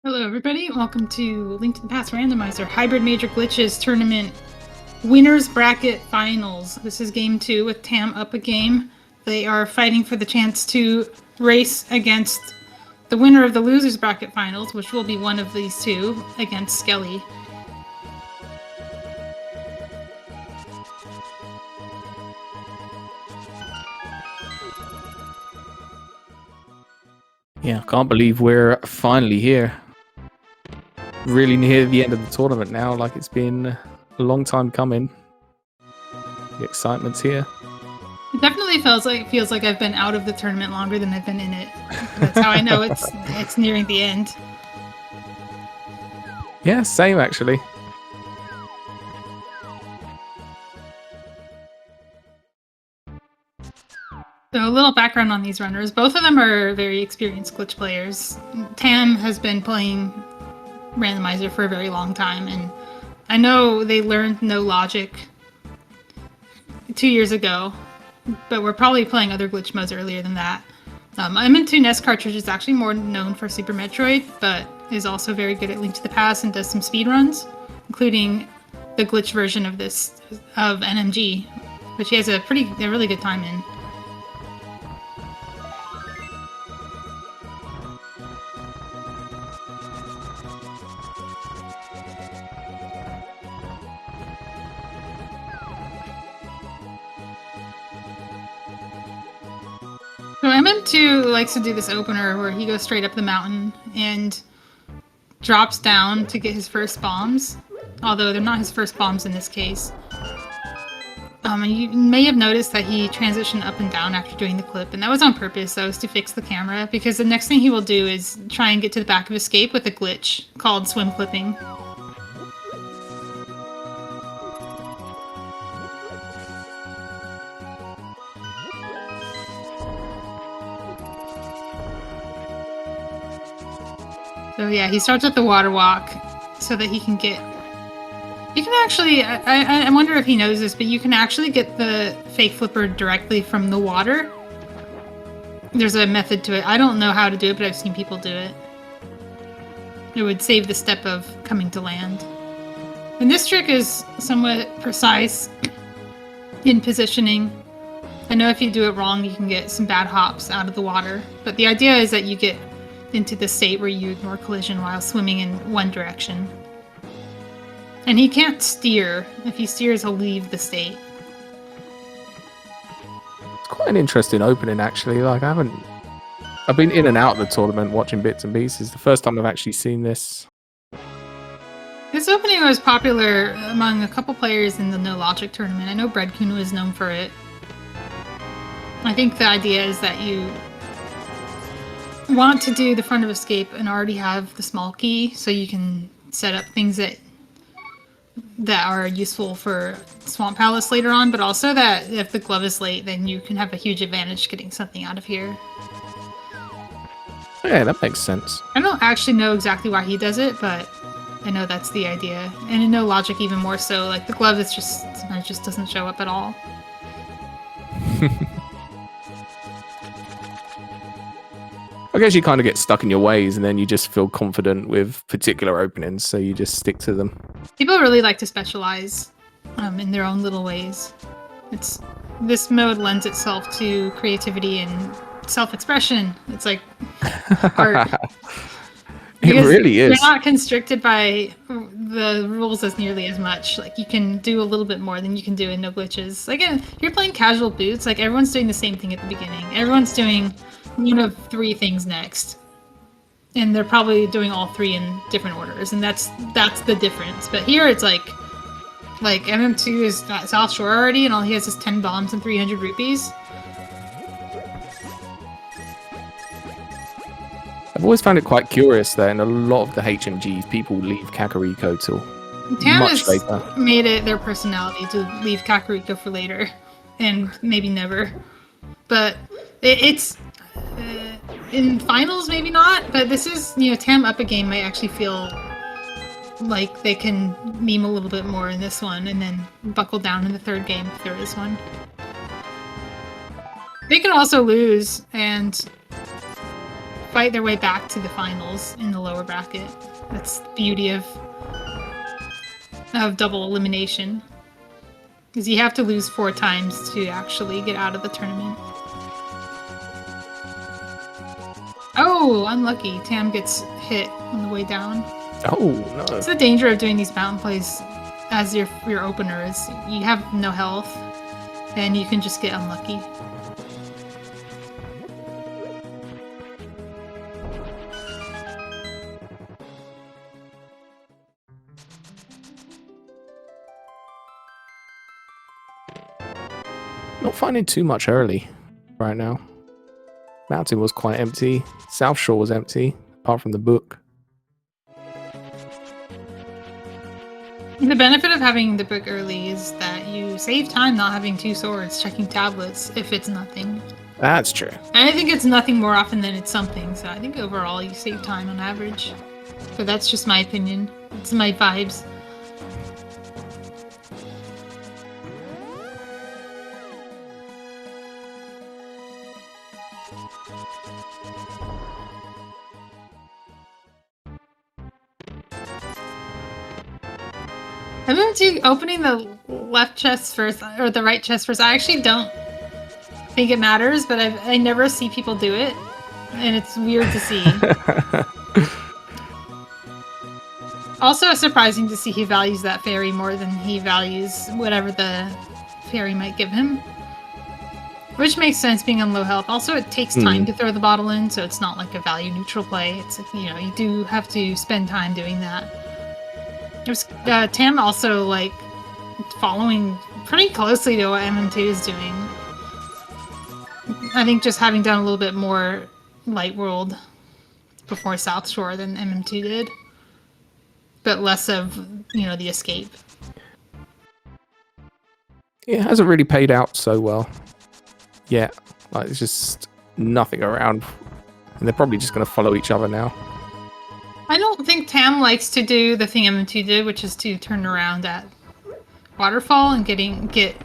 Hello everybody, welcome to Link to the Past Randomizer Hybrid Major Glitches Tournament Winners Bracket Finals. This is game 2 with Tam up a game. They are fighting for the chance to race against the winner of the Losers Bracket Finals, which will be one of these two, against Skelly. Yeah, I can't believe we're finally here. Really near the end of the tournament now, like it's been a long time coming. The excitement's here. It definitely feels like I've been out of the tournament longer than I've been in it. That's how I know it's nearing the end. Yeah, same actually. So a little background on these runners. Both of them are very experienced glitch players. Tam has been playing Randomizer for a very long time, and I know they learned no logic 2 years ago, but we're probably playing other glitch modes earlier than that. mm2nescartridge is actually more known for Super Metroid, but is also very good at Link to the Past and does some speedruns, including the glitch version of this of NMG, which he has a really good time in. So MM2 likes to do this opener where he goes straight up the mountain and drops down to get his first bombs, although they're not his first bombs in this case. And you may have noticed that he transitioned up and down after doing the clip, and that was on purpose. That was to fix the camera, because the next thing he will do is try and get to the back of Escape with a glitch called swim clipping. So yeah, he starts with the water walk so that he can get... You can actually... I wonder if he knows this, but you can actually get the fake flipper directly from the water. There's a method to it. I don't know how to do it, but I've seen people do it. It would save the step of coming to land. And this trick is somewhat precise in positioning. I know if you do it wrong, you can get some bad hops out of the water. But the idea is that you get into the state where you ignore collision while swimming in one direction. And he can't steer. If he steers, he'll leave the state. It's quite an interesting opening actually. Like I've been in and out of the tournament watching bits and pieces. The first time I've actually seen this. This opening was popular among a couple players in the No Logic tournament. I know Breadcoon was known for it. I think the idea is that you want to do the front of Escape and already have the small key, so you can set up things that are useful for Swamp Palace later on, but also that if the glove is late, then you can have a huge advantage getting something out of here. Yeah, that makes sense. I don't actually know exactly why he does it, but I know that's the idea. And in No Logic even more so, like the glove is sometimes just doesn't show up at all. I guess you kind of get stuck in your ways and then you just feel confident with particular openings, so you just stick to them. People really like to specialize in their own little ways. This mode lends itself to creativity and self-expression. It's like art. It really is. You're not constricted by the rules as nearly as much. Like you can do a little bit more than you can do in No Glitches. Like if you're playing casual boots, like everyone's doing the same thing at the beginning. Everyone's doing one of 3 things next, and they're probably doing all 3 in different orders, and that's the difference. But here it's like MM2 is at South Shore already, and all he has is 10 bombs and 300 rupees. I've always found it quite curious that in a lot of the HMGs, people leave Kakariko till Tam much has later. Made it their personality to leave Kakariko for later, and maybe never. But it's in finals, maybe not. But this is, Tam up a game might actually feel like they can meme a little bit more in this one, and then buckle down in the third game if there is one. They can also lose and fight their way back to the finals in the lower bracket. That's the beauty of double elimination. Because you have to lose 4 times to actually get out of the tournament. Oh, unlucky. Tam gets hit on the way down. Oh, no. It's the danger of doing these mountain plays as your opener is you have no health and you can just get unlucky. Not finding too much early right now. Mountain was quite empty. South Shore was empty, apart from the book. The benefit of having the book early is that you save time not having 2 swords, checking tablets if it's nothing. That's true. And I think it's nothing more often than it's something, so I think overall you save time on average. But that's just my opinion. It's my vibes. I'm going to opening the left chest first, or the right chest first. I actually don't think it matters, but I never see people do it, and it's weird to see. Also, it's surprising to see he values that fairy more than he values whatever the fairy might give him. Which makes sense, being on low health. Also, it takes time to throw the bottle in, so it's not like a value-neutral play. It's, you know, you do have to spend time doing that. There's Tam also, like, following pretty closely to what MM2 is doing. I think just having done a little bit more Light World before South Shore than MM2 did. But less of, you know, the escape. It hasn't really paid out so well yet. Like, there's just nothing around. And they're probably just going to follow each other now. I don't think Tam likes to do the thing MM2 did, which is to turn around at Waterfall and get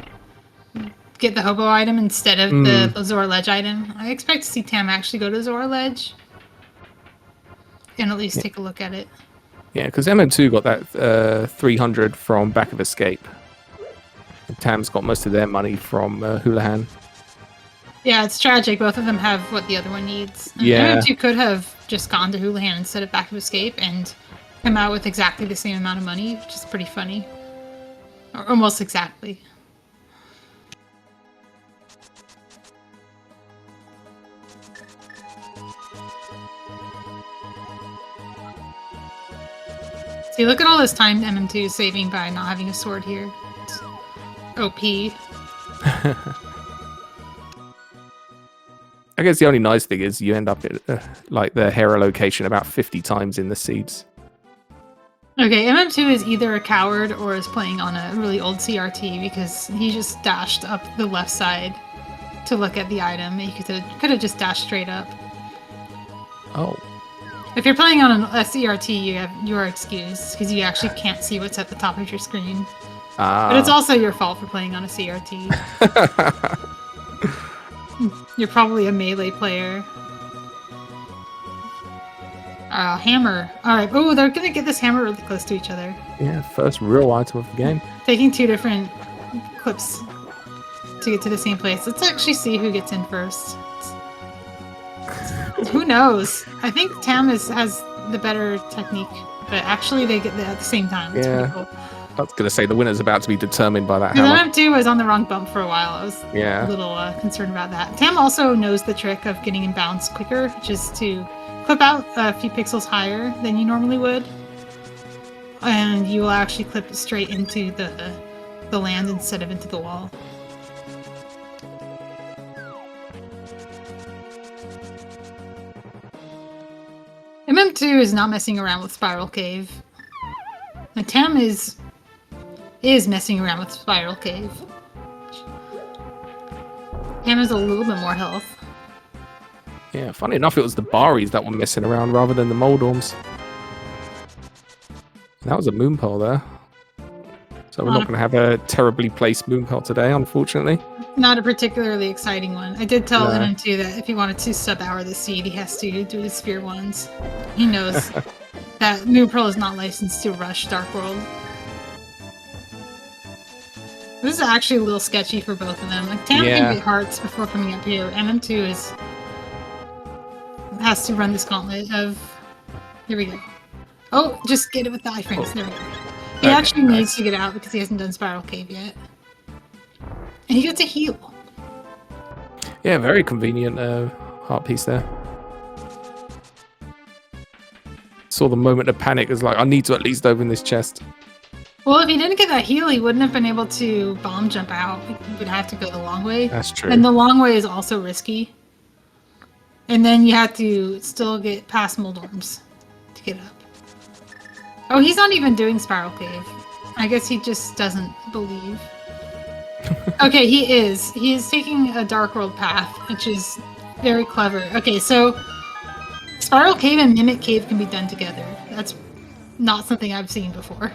the hobo item instead of the Zora Ledge item. I expect to see Tam actually go to Zora Ledge and at least take a look at it. Yeah, because MM2 got that 300 from Back of Escape. And Tam's got most of their money from Houlihan. Yeah, it's tragic. Both of them have what the other one needs. And Yeah. MM2 could have just gone to Houlihan instead of Back of Escape and come out with exactly the same amount of money, which is pretty funny. Or almost exactly. See, look at all this time MM2 is saving by not having a sword here. It's OP. I guess the only nice thing is you end up at like the Hera location about 50 times in the seeds. Okay, MM2 is either a coward or is playing on a really old CRT because he just dashed up the left side to look at the item. He could have just dashed straight up. Oh. If you're playing on a CRT, you are excused because you actually can't see what's at the top of your screen. But it's also your fault for playing on a CRT. You're probably a melee player. Hammer. Alright. Oh, they're gonna get this hammer really close to each other. Yeah, first real item of the game. Taking 2 different clips to get to the same place. Let's actually see who gets in first. Who knows? I think Tam has the better technique, but actually they get there at the same time. It's pretty cool. I was going to say the winner's about to be determined by that hammer. MM2 was on the wrong bump for a while. I was a little concerned about that. Tam also knows the trick of getting in bounds quicker, which is to clip out a few pixels higher than you normally would. And you will actually clip straight into the land instead of into the wall. MM2 is not messing around with Spiral Cave. And Tam is messing around with Spiral Cave. Tam has a little bit more health. Yeah, funny enough, it was the Baris that were messing around rather than the Moldorms. That was a moon pearl there. So we're not going to have a terribly placed moon pearl today, unfortunately. not a particularly exciting one. I did tell No. him too that if he wanted to sub-hour the seed, he has to do the sphere ones. He knows that Moon Pearl is not licensed to rush Dark World. This is actually a little sketchy for both of them. Like, Tam can get hearts before coming up here. MM2 has to run this gauntlet of... Here we go. Oh, just get it with the iframes. There we go. He actually needs to get out because he hasn't done Spiral Cave yet. And he gets a heal. Yeah, very convenient heart piece there. Saw the moment of panic as like, I need to at least open this chest. Well, if he didn't get that heal, he wouldn't have been able to bomb jump out. He would have to go the long way. That's true. And the long way is also risky. And then you have to still get past Moldorms to get up. Oh, he's not even doing Spiral Cave. I guess he just doesn't believe. Okay, he is. He is taking a Dark World path, which is very clever. Okay, so Spiral Cave and Mimic Cave can be done together. That's not something I've seen before.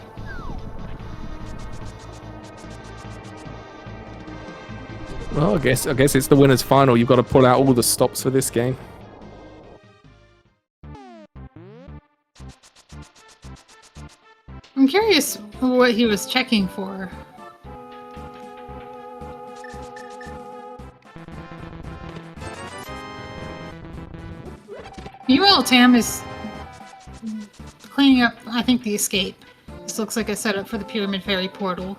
Well, I guess it's the winner's final. You've got to pull out all the stops for this game. I'm curious what he was checking for. Meanwhile, Tam is cleaning up, I think, the escape. This looks like a setup for the Pyramid Fairy portal.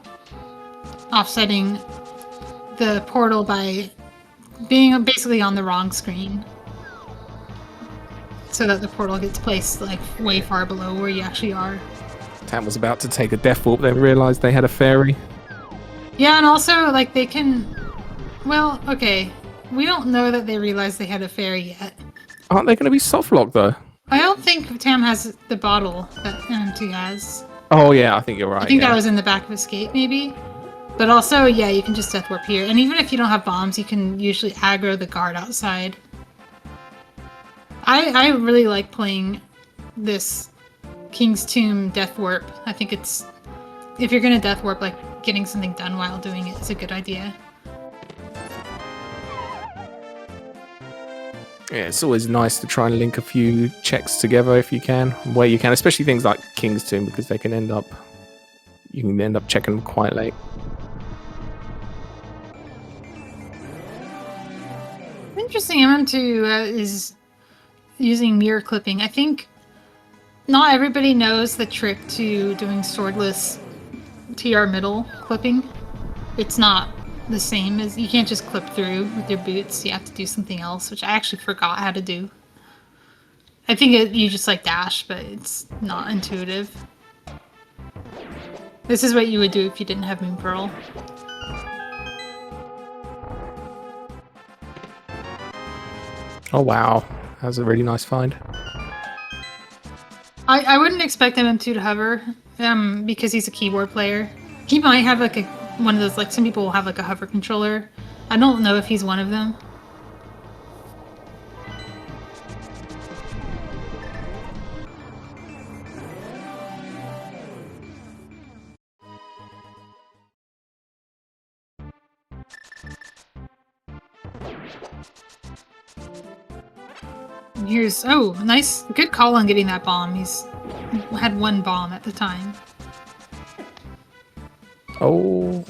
Offsetting the portal by being basically on the wrong screen. So that the portal gets placed like way far below where you actually are. Tam was about to take a death warp, then realized they had a fairy. Yeah, and also, like, they can... Well, okay. We don't know that they realized they had a fairy yet. Aren't they going to be soft locked, though? I don't think Tam has the bottle that MM2 has. Oh, yeah, I think you're right. I think that was in the back of Escape, maybe? But also, yeah, you can just death warp here. And even if you don't have bombs, you can usually aggro the guard outside. I really like playing this King's Tomb death warp. I think it's... If you're going to death warp, like, getting something done while doing it is a good idea. Yeah, it's always nice to try and link a few checks together if you can, where you can, especially things like King's Tomb, because they can end up... You can end up checking them quite late. Interesting, MM2 is using mirror clipping. I think not everybody knows the trick to doing swordless TR middle clipping. It's not the same as... You can't just clip through with your boots. You have to do something else, which I actually forgot how to do. I think you just like dash, but it's not intuitive. This is what you would do if you didn't have Moon Pearl. Oh wow, that was a really nice find. I wouldn't expect MM2 to hover, because he's a keyboard player. He might have like one of those, like some people will have like a hover controller. I don't know if he's one of them. Here's, oh, nice, good call on getting that bomb. He's had one bomb at the time. Oh.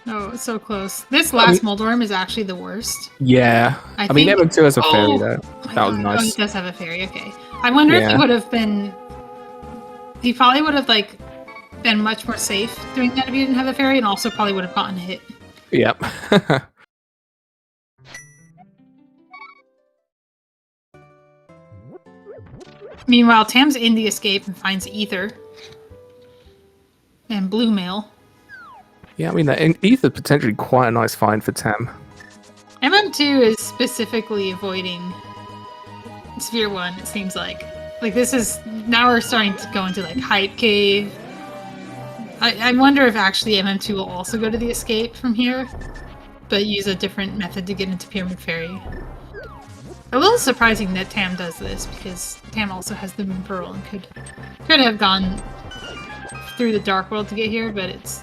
Oh, it's so close. This last Moldorm is actually the worst. Yeah. I mean, MM2 has a fairy though. That was nice. Oh, he does have a fairy, okay. I wonder if he would have been... He probably would have, like, been much more safe doing that if he didn't have a fairy, and also probably would have gotten hit. Yep. Meanwhile, Tam's in the escape and finds Ether. And Blue Mail. Yeah, I mean, that Ether potentially quite a nice find for Tam. MM2 is specifically avoiding Sphere 1, it seems like. Like, this is... Now we're starting to go into, like, Hype Cave. I wonder if actually MM2 will also go to the escape from here, but use a different method to get into Pyramid Fairy. A little surprising that Tam does this, because Tam also has the Moon Pearl and could have gone through the Dark World to get here, but it's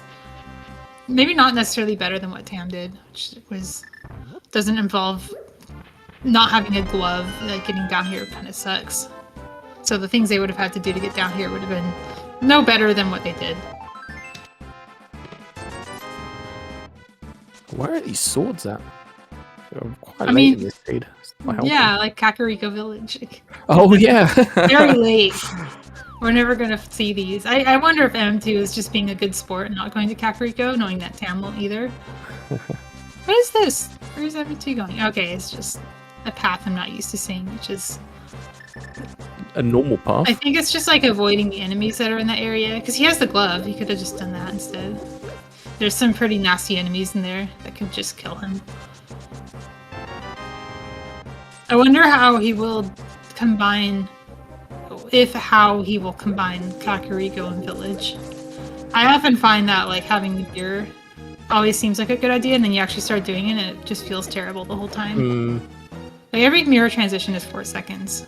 maybe not necessarily better than what Tam did, which doesn't involve not having a glove. Like getting down here kind of sucks. So the things they would have had to do to get down here would have been no better than what they did. Where are these swords at? They're quite late in this seed. Yeah, like Kakariko Village. Oh yeah. Very late. We're never gonna see these. I wonder if M2 is just being a good sport and not going to Kakariko, knowing that Tam won't either. What is this? Where's M2 going? Okay, it's just a path I'm not used to seeing, which is a normal path. I think it's just like avoiding the enemies that are in that area. Because he has the glove, he could have just done that instead. There's some pretty nasty enemies in there that could just kill him. I wonder how he will combine Kakariko and Village. I often find that like having the mirror always seems like a good idea, and then you actually start doing it and it just feels terrible the whole time. Like every mirror transition is 4 seconds.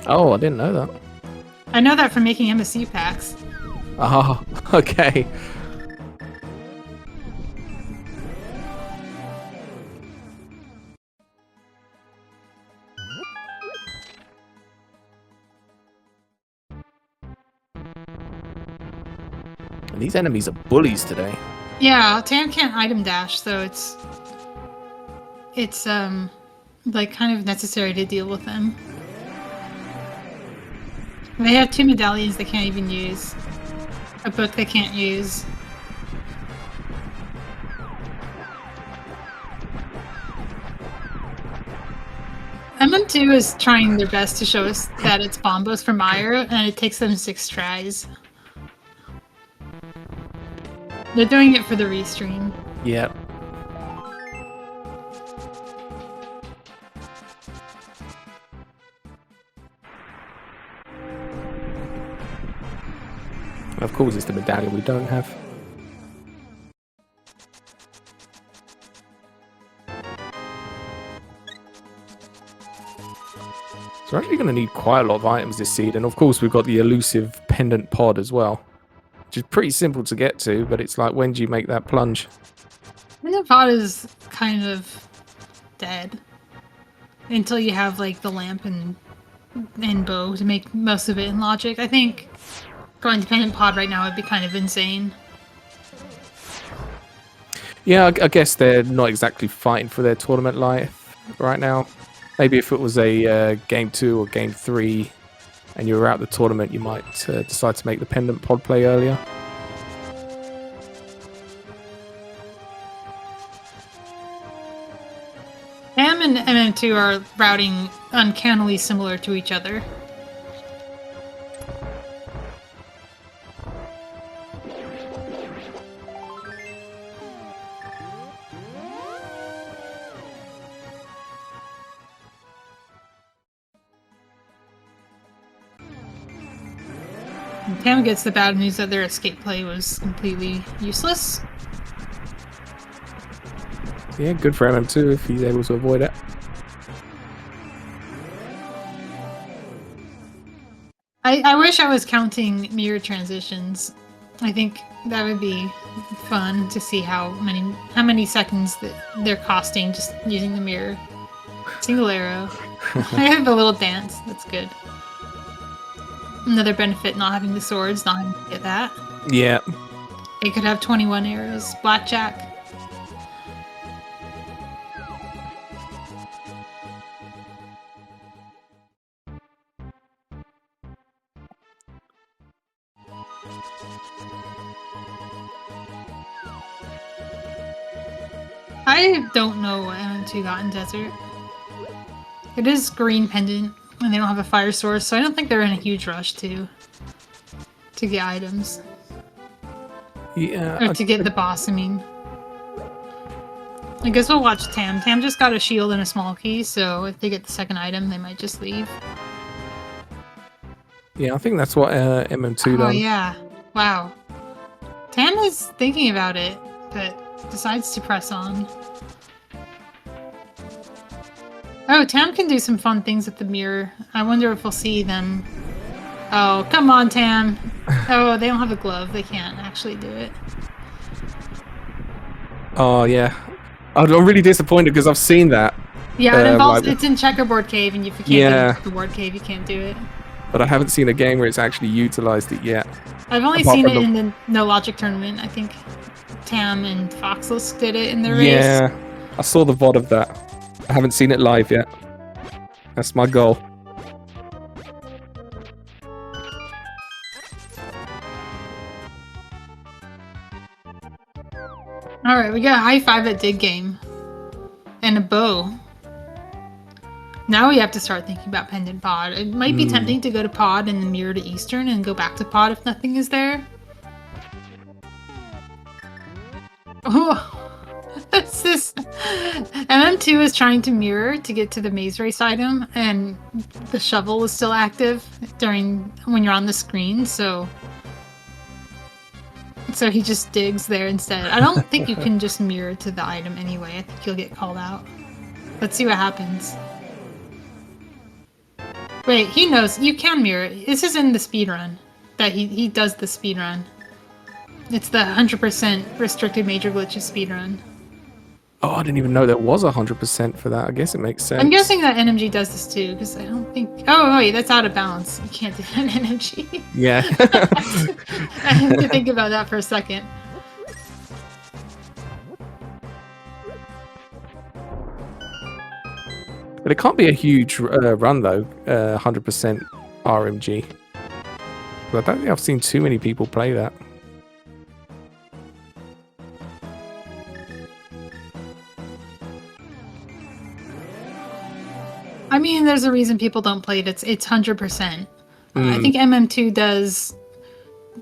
Oh, I didn't know that. I know that from making MSC packs. Oh, okay. And these enemies are bullies today. Yeah, Tam can't item dash, so it's like kind of necessary to deal with them. They have 2 medallions they can't even use. A book they can't use. MM2 is trying their best to show us that it's Bombos from Meyer, and it takes them 6 tries. They're doing it for the restream. Yep. Of course, it's the medallion we don't have. So we're actually going to need quite a lot of items this seed, and of course we've got the elusive pendant pod as well, which is pretty simple to get to, but it's like, when do you make that plunge? Pendant pod is kind of dead until you have like the lamp and bow to make most of it in logic. I think going to pendant pod right now would be kind of insane. Yeah, I guess they're not exactly fighting for their tournament life right now. Maybe if it was a game 2 or game 3 and you were out the tournament, you might decide to make the pendant pod play earlier. Tam and MM2 are routing uncannily similar to each other. Tam gets the bad news that their escape play was completely useless. Yeah, good for MM2 if he's able to avoid it. I wish I was counting mirror transitions. I think that would be fun to see how many seconds that they're costing just using the mirror. Single arrow. I have a little dance. That's good. Another benefit not having the swords, not having to get that. Yeah. They could have 21 arrows. Blackjack. I don't know what MM2 got in Desert. It is green pendant, and they don't have a fire source, so I don't think they're in a huge rush to get items. Yeah. Or to get the boss, I mean. I guess we'll watch Tam. Tam just got a shield and a small key, so if they get the second item, they might just leave. Yeah, I think that's what MM2 Oh, done. yeah. Wow. Tam is thinking about it, but decides to press on. Oh, Tam can do some fun things with the mirror. I wonder if we'll see them. Oh, come on, Tam. Oh, they don't have a glove. They can't, actually. actually do it. Oh yeah, I'm really disappointed because I've seen that. Yeah, it involves. Like, It's in Checkerboard Cave, and if you can't get Yeah. in Checkerboard Cave, you can't do it. but I haven't seen a game where it's actually utilized it yet. I've only Apart seen from it in the No Logic tournament. I think Tam and Foxless did it in their race. Yeah, I saw the VOD of that. I haven't seen it live yet. That's my goal. All right, we got a high five at Dig Game and a bow. Now we have to start thinking about Pendant Pod. It might be tempting to go to Pod and then mirror to Eastern and go back to Pod if nothing is there. Oh, what's this? MM2 is trying to mirror to get to the maze race item, and the shovel is still active when you're on the screen, so he just digs there instead. I don't think you can just mirror to the item anyway. I think you'll get called out. Let's see what happens. Wait, he knows. You can mirror. This is in the speedrun. That he does the speedrun. It's the 100% restricted major glitches speedrun. Oh, I didn't even know there was 100% for that. I guess it makes sense. I'm guessing that NMG does this too, because I don't think... Oh, wait, that's out of balance. You can't do that in NMG. Yeah. I have to think about that for a second. But it can't be a huge run, though, 100% RMG. But I don't think I've seen too many people play that. I mean, there's a reason people don't play it. It's 100%. I think MM2 does...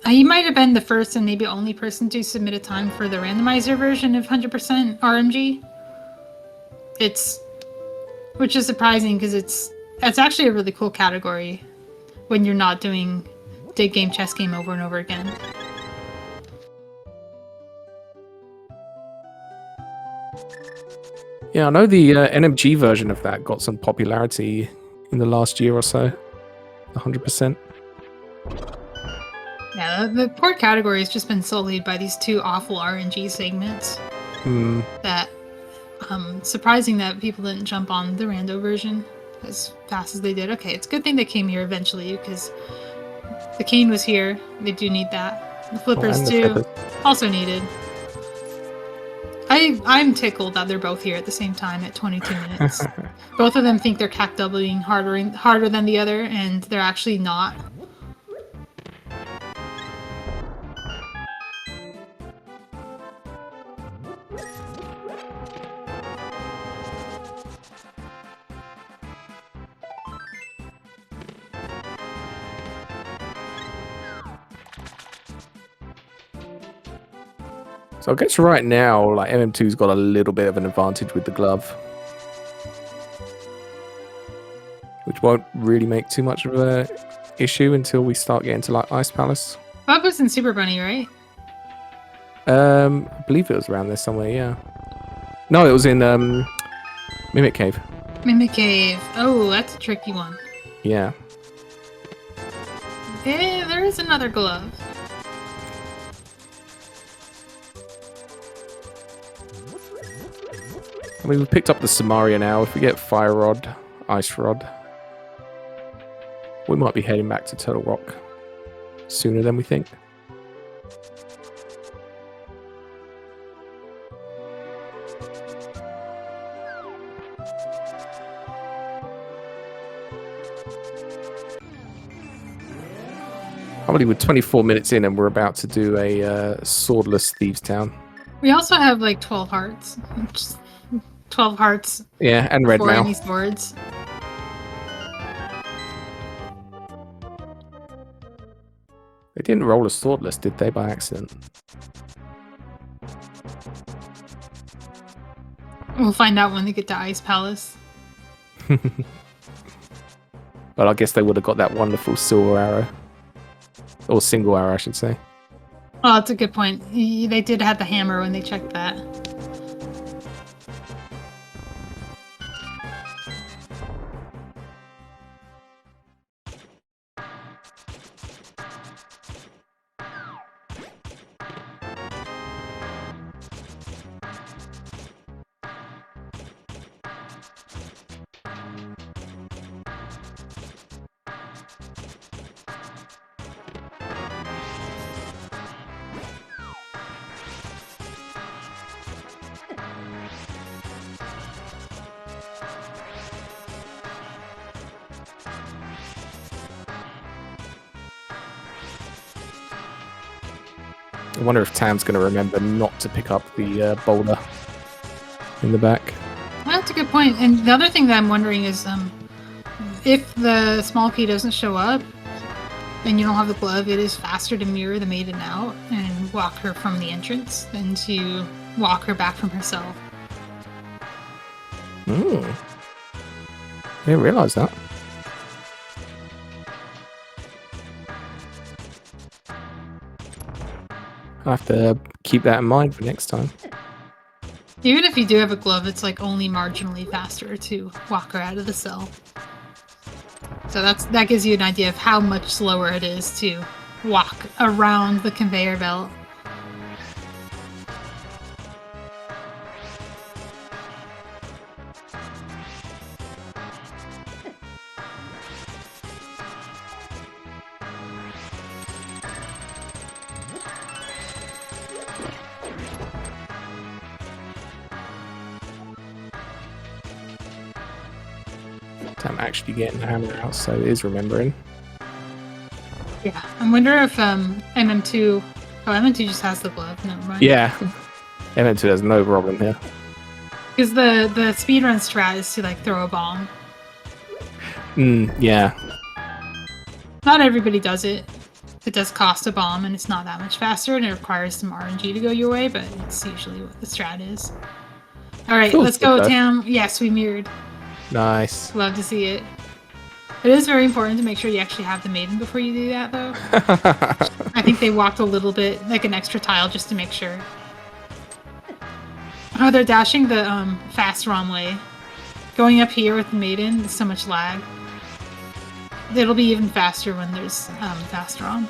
He might have been the first and maybe only person to submit a time for the randomizer version of 100% RMG. Which is surprising because it's actually a really cool category when you're not doing dig game, chess game over and over again. Yeah, I know the NMG version of that got some popularity in the last year or so. 100%. Yeah, the port category has just been sullied by these two awful RNG segments. That surprising that people didn't jump on the rando version as fast as they did. Okay, it's a good thing they came here eventually because the cane was here. They do need that. The flippers too, also needed. I'm tickled that they're both here at the same time at 22 minutes. Both of them think they're CAC-doubling harder than the other, and they're actually not. So I guess right now, like MM2's got a little bit of an advantage with the glove, which won't really make too much of a issue until we start getting to like Ice Palace. Bob was in Super Bunny, right? I believe it was around there somewhere. Yeah. No, it was in Mimic Cave. Mimic Cave. Oh, that's a tricky one. Yeah. Yeah, there is another glove. I mean, we've picked up the Samaria now. If we get Fire Rod, Ice Rod, we might be heading back to Turtle Rock sooner than we think. I believe we're 24 minutes in and we're about to do a swordless Thieves Town. We also have like 12 hearts. 12 hearts. Yeah, and red mail. Any swords. They didn't roll a swordless, did they, by accident? We'll find out when they get to Ice Palace. But I guess they would have got that wonderful silver arrow. Or single arrow, I should say. Oh, that's a good point. They did have the hammer when they checked that. I wonder if Tam's going to remember not to pick up the boulder in the back. Well, that's a good point. And the other thing that I'm wondering is if the small key doesn't show up and you don't have the glove, it is faster to mirror the maiden out and walk her from the entrance than to walk her back from her cell. I didn't realize that. I'll have to keep that in mind for next time. Even if you do have a glove, it's like only marginally faster to walk her out of the cell. So that gives you an idea of how much slower it is to walk around the conveyor belt. I'm actually getting the hammer out, so it is remembering. Yeah, I wonder if MM2... Oh, MM2 just has the glove, never mind. Yeah, MM2 has no problem here. Because the speedrun strat is to, like, throw a bomb. Yeah. Not everybody does it. It does cost a bomb, and it's not that much faster, and it requires some RNG to go your way, but it's usually what the strat is. Alright, let's go, Tam. Yes, we mirrored. Nice. Love to see it. It is very important to make sure you actually have the maiden before you do that, though. I think they walked a little bit, like an extra tile, just to make sure. Oh, they're dashing the fast ROM way. Going up here with the maiden, there's so much lag. It'll be even faster when there's fast ROM.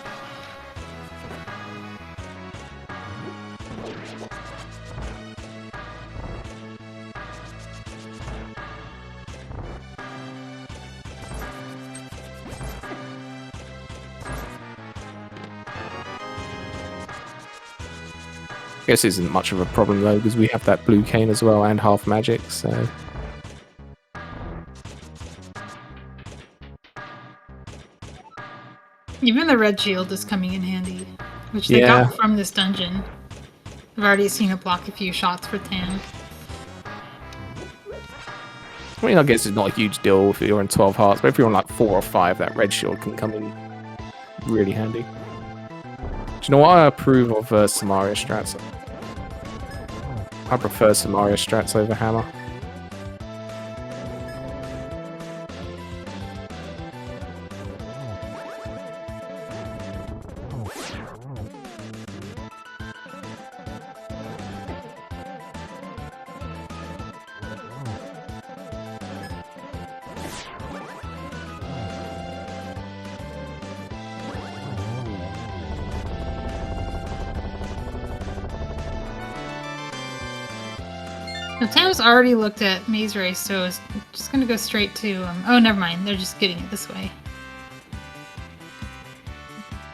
I guess it isn't much of a problem though, because we have that blue cane as well and half magic, so. Even the red shield is coming in handy, which they got from this dungeon. I've already seen it block a few shots for Tam. I mean, I guess it's not a huge deal if you're in 12 hearts, but if you're on like 4 or 5, that red shield can come in really handy. Do you know what I approve of Samaria strats? I prefer Samaria strats over hammer. So Tam's already looked at Maze Race, so it's just gonna go straight to oh, never mind. They're just getting it this way.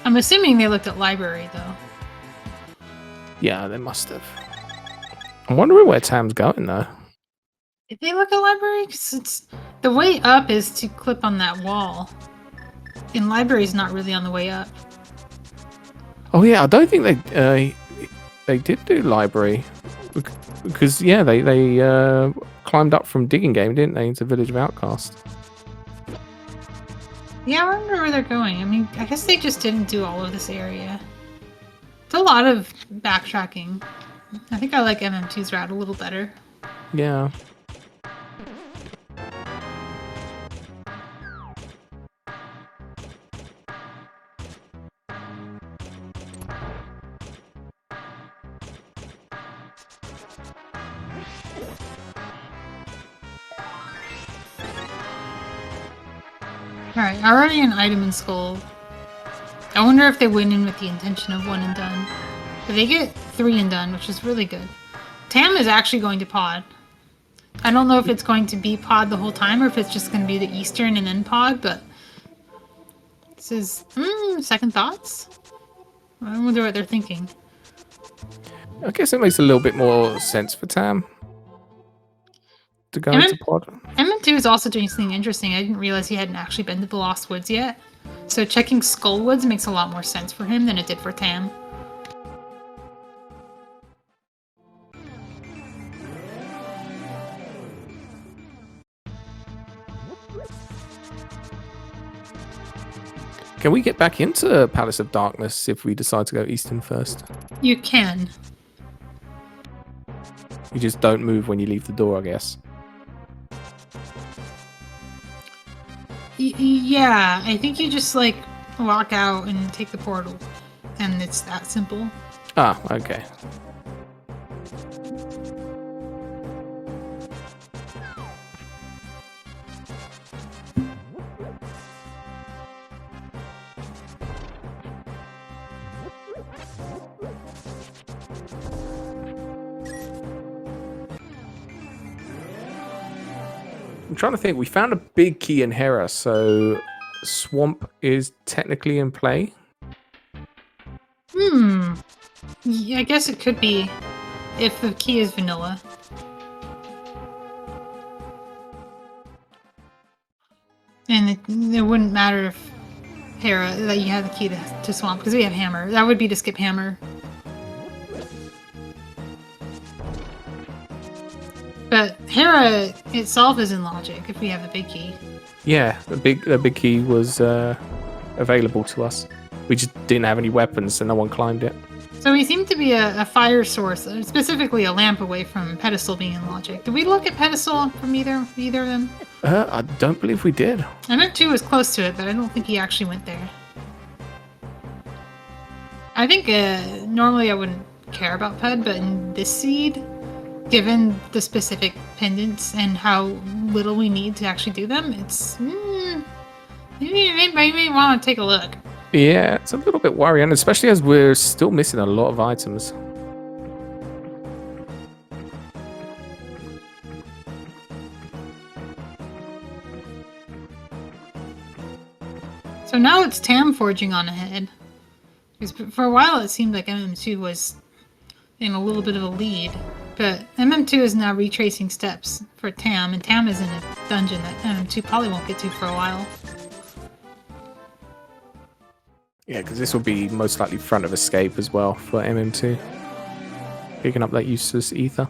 I'm assuming they looked at library, though. Yeah, they must have. I'm wondering where Tam's going, though. Did they look at library? Because it's the way up is to clip on that wall. And library's not really on the way up. Oh yeah, I don't think they did do library. Because, yeah, they climbed up from Digging Game, didn't they, into Village of Outcast. Yeah, I wonder where they're going. I mean, I guess they just didn't do all of this area. It's a lot of backtracking. I think I like MM2's route a little better. Yeah. Alright, already an item in Skull. I wonder if they went in with the intention of 1 and done. But they get 3 and done, which is really good. Tam is actually going to pod. I don't know if it's going to be pod the whole time or if it's just going to be the Eastern and then pod, but this is second thoughts. I wonder what they're thinking. I guess it makes a little bit more sense for Tam to go into pod. MM2 is also doing something interesting. I didn't realize he hadn't actually been to the Lost Woods yet. So checking Skull Woods makes a lot more sense for him than it did for Tam. Can we get back into Palace of Darkness if we decide to go Eastern first? You can. You just don't move when you leave the door, I guess. Yeah, I think you just like walk out and take the portal, and it's that simple. Ah, okay. I'm trying to think. We found a big key in Hera, so Swamp is technically in play. Yeah, I guess it could be if the key is vanilla. And it wouldn't matter if Hera, that you have the key to Swamp, because we have Hammer. That would be to skip Hammer. But Hera itself is in logic if we have the big key. Yeah, the big key was available to us. We just didn't have any weapons, so no one climbed it. So we seem to be a fire source, specifically a lamp away from Pedestal being in logic. Did we look at Pedestal from either of them? I don't believe we did. MM2 was close to it, but I don't think he actually went there. I think normally I wouldn't care about Ped, but in this seed, given the specific pendants and how little we need to actually do them, it's maybe want to take a look. Yeah, it's a little bit worrying, especially as we're still missing a lot of items. So now it's Tam forging on ahead. Because for a while it seemed like MM2 was in a little bit of a lead. But MM2 is now retracing steps for Tam, and Tam is in a dungeon that MM2 probably won't get to for a while. Yeah, because this will be most likely front of escape as well for MM2. Picking up that useless ether.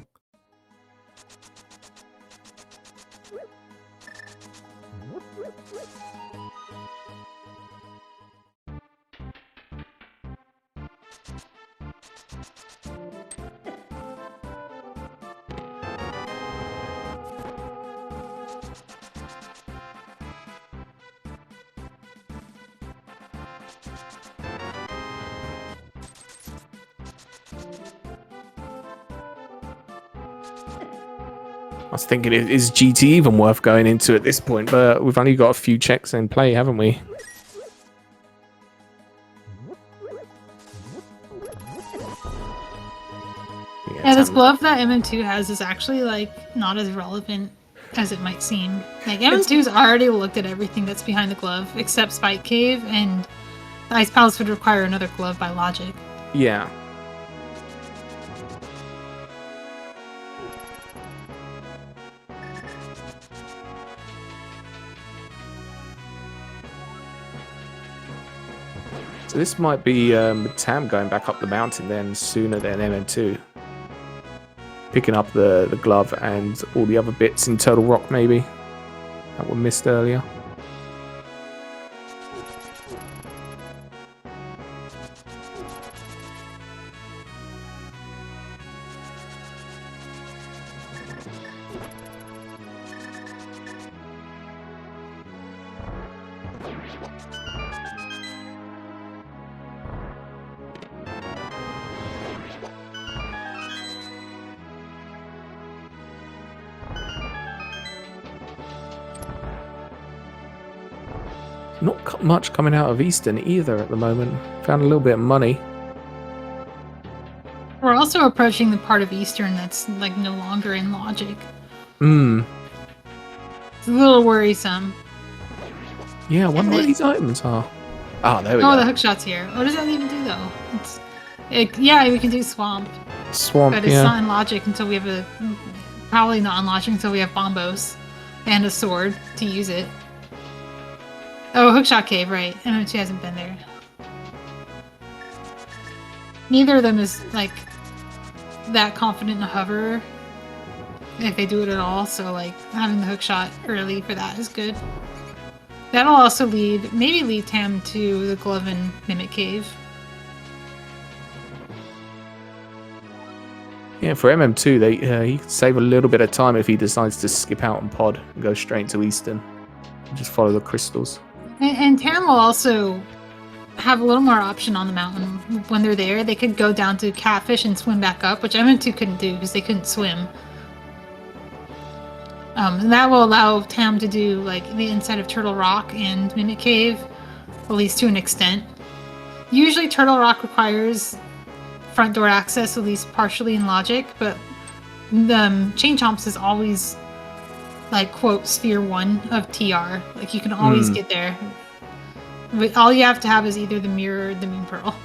I was thinking, is GT even worth going into at this point? But we've only got a few checks in play, haven't we? Yeah, this glove that MM2 has is actually like not as relevant as it might seem. Like MM2's already looked at everything that's behind the glove except Spike Cave, and the Ice Palace would require another glove by logic. Yeah. So this might be Tam going back up the mountain then sooner than MM2. Picking up the glove and all the other bits in Turtle Rock maybe that were missed earlier. Not much coming out of Eastern either at the moment. Found a little bit of money. We're also approaching the part of Eastern that's like no longer in logic. Hmm. It's a little worrisome. Yeah, I wonder where these items are. Ah, there we go. Oh, the hookshot's here. What does that even do though? Yeah, we can do Swamp. Swamp, But it's yeah. not in logic until we have probably not in logic until we have bombos and a sword to use it. Oh, Hookshot Cave, right. MM2 hasn't been there. Neither of them is, like, that confident in a hover, if they do it at all, so, like, having the hookshot early for that is good. That'll also maybe lead Tam to the Glove and Mimic Cave. Yeah, for MM2, he can save a little bit of time if he decides to skip out on Pod and go straight to Eastern. And just follow the crystals. And Tam will also have a little more option on the mountain. When they're there, they could go down to Catfish and swim back up, which MM2 couldn't do because they couldn't swim. And that will allow Tam to do like the inside of Turtle Rock and Mimic Cave, at least to an extent. Usually Turtle Rock requires front door access, at least partially in logic, but the Chain Chomps is always like, quote, Sphere 1 of TR. Like, you can always get there. But all you have to have is either the Mirror or the Moon Pearl.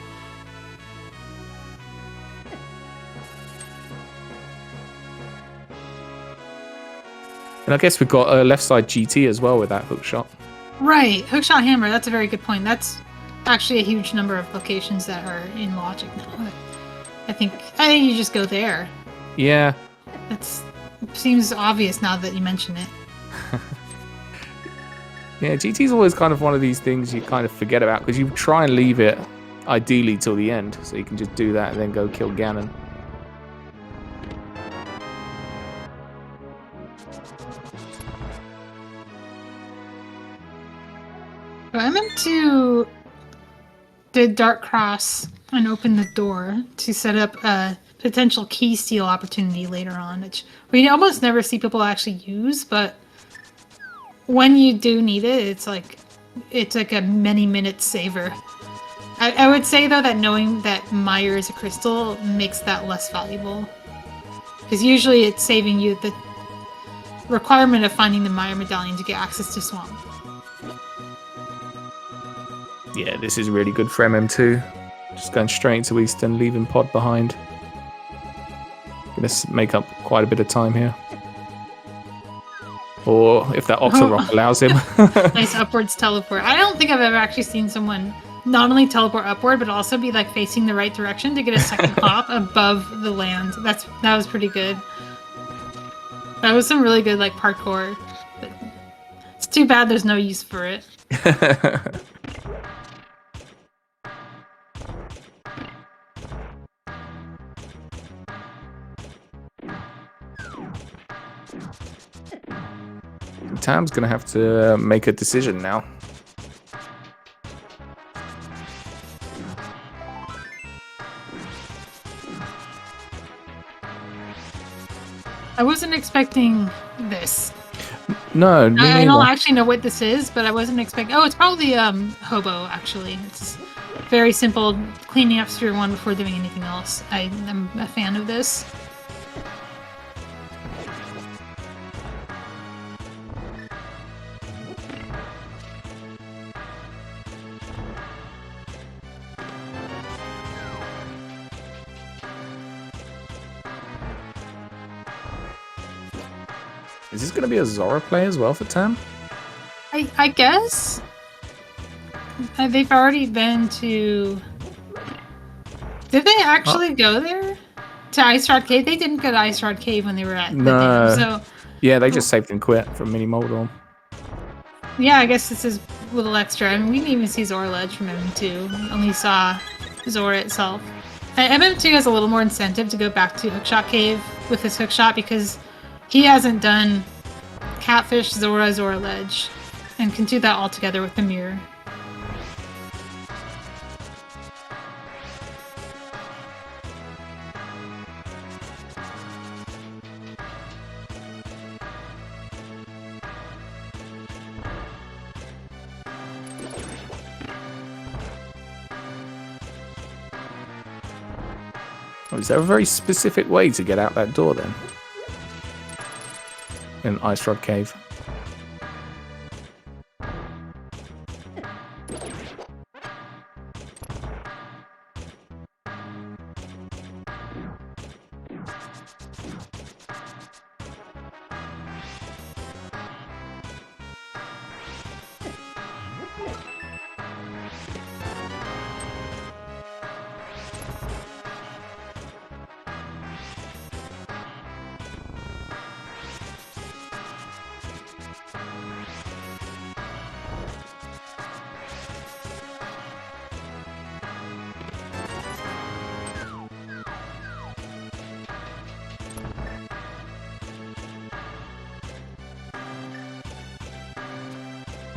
And I guess we've got a left side GT as well with that hook shot. Right, hookshot hammer, that's a very good point. That's actually a huge number of locations that are in logic now. I think you just go there. Yeah. It seems obvious now that you mention it. Yeah, GT's always kind of one of these things you kind of forget about because you try and leave it ideally till the end, so you can just do that and then go kill Ganon. I meant to did Dark Cross and open the door to set up a potential key steal opportunity later on, which we almost never see people actually use, but when you do need it, it's like a many minutes saver. I would say though that knowing that Meyer is a crystal makes that less valuable, because usually it's saving you the requirement of finding the Meyer medallion to get access to Swamp. Yeah, this is really good for MM2. Just going straight into Eastern, leaving Pod behind. Gonna make up quite a bit of time here. Or if that Octo Rock allows him. Nice upwards teleport. I don't think I've ever actually seen someone not only teleport upward, but also be like facing the right direction to get a second hop above the land. That was pretty good. That was some really good like parkour. But it's too bad there's no use for it. Tam's gonna have to make a decision now. I wasn't expecting this. No, I don't actually know what this is, but I wasn't expecting. Oh, it's probably Hobo. Actually, it's very simple, cleaning up Sphere 1 before doing anything else. I'm a fan of this. Is this going to be a Zora play as well for Tam? I guess. They've already been to... Did they actually go there? To Ice Rod Cave? They didn't go to Ice Rod Cave when they were at the dam, so... Yeah, they just saved and quit from Mini Moldorm. Yeah, I guess this is a little extra. I mean, we didn't even see Zora Ledge from MM2. Only saw Zora itself. MM2 has a little more incentive to go back to Hookshot Cave with his hookshot because he hasn't done Catfish, Zora Ledge, and can do that all together with the mirror. Oh, is there a very specific way to get out that door then? In Ice Rod Cave.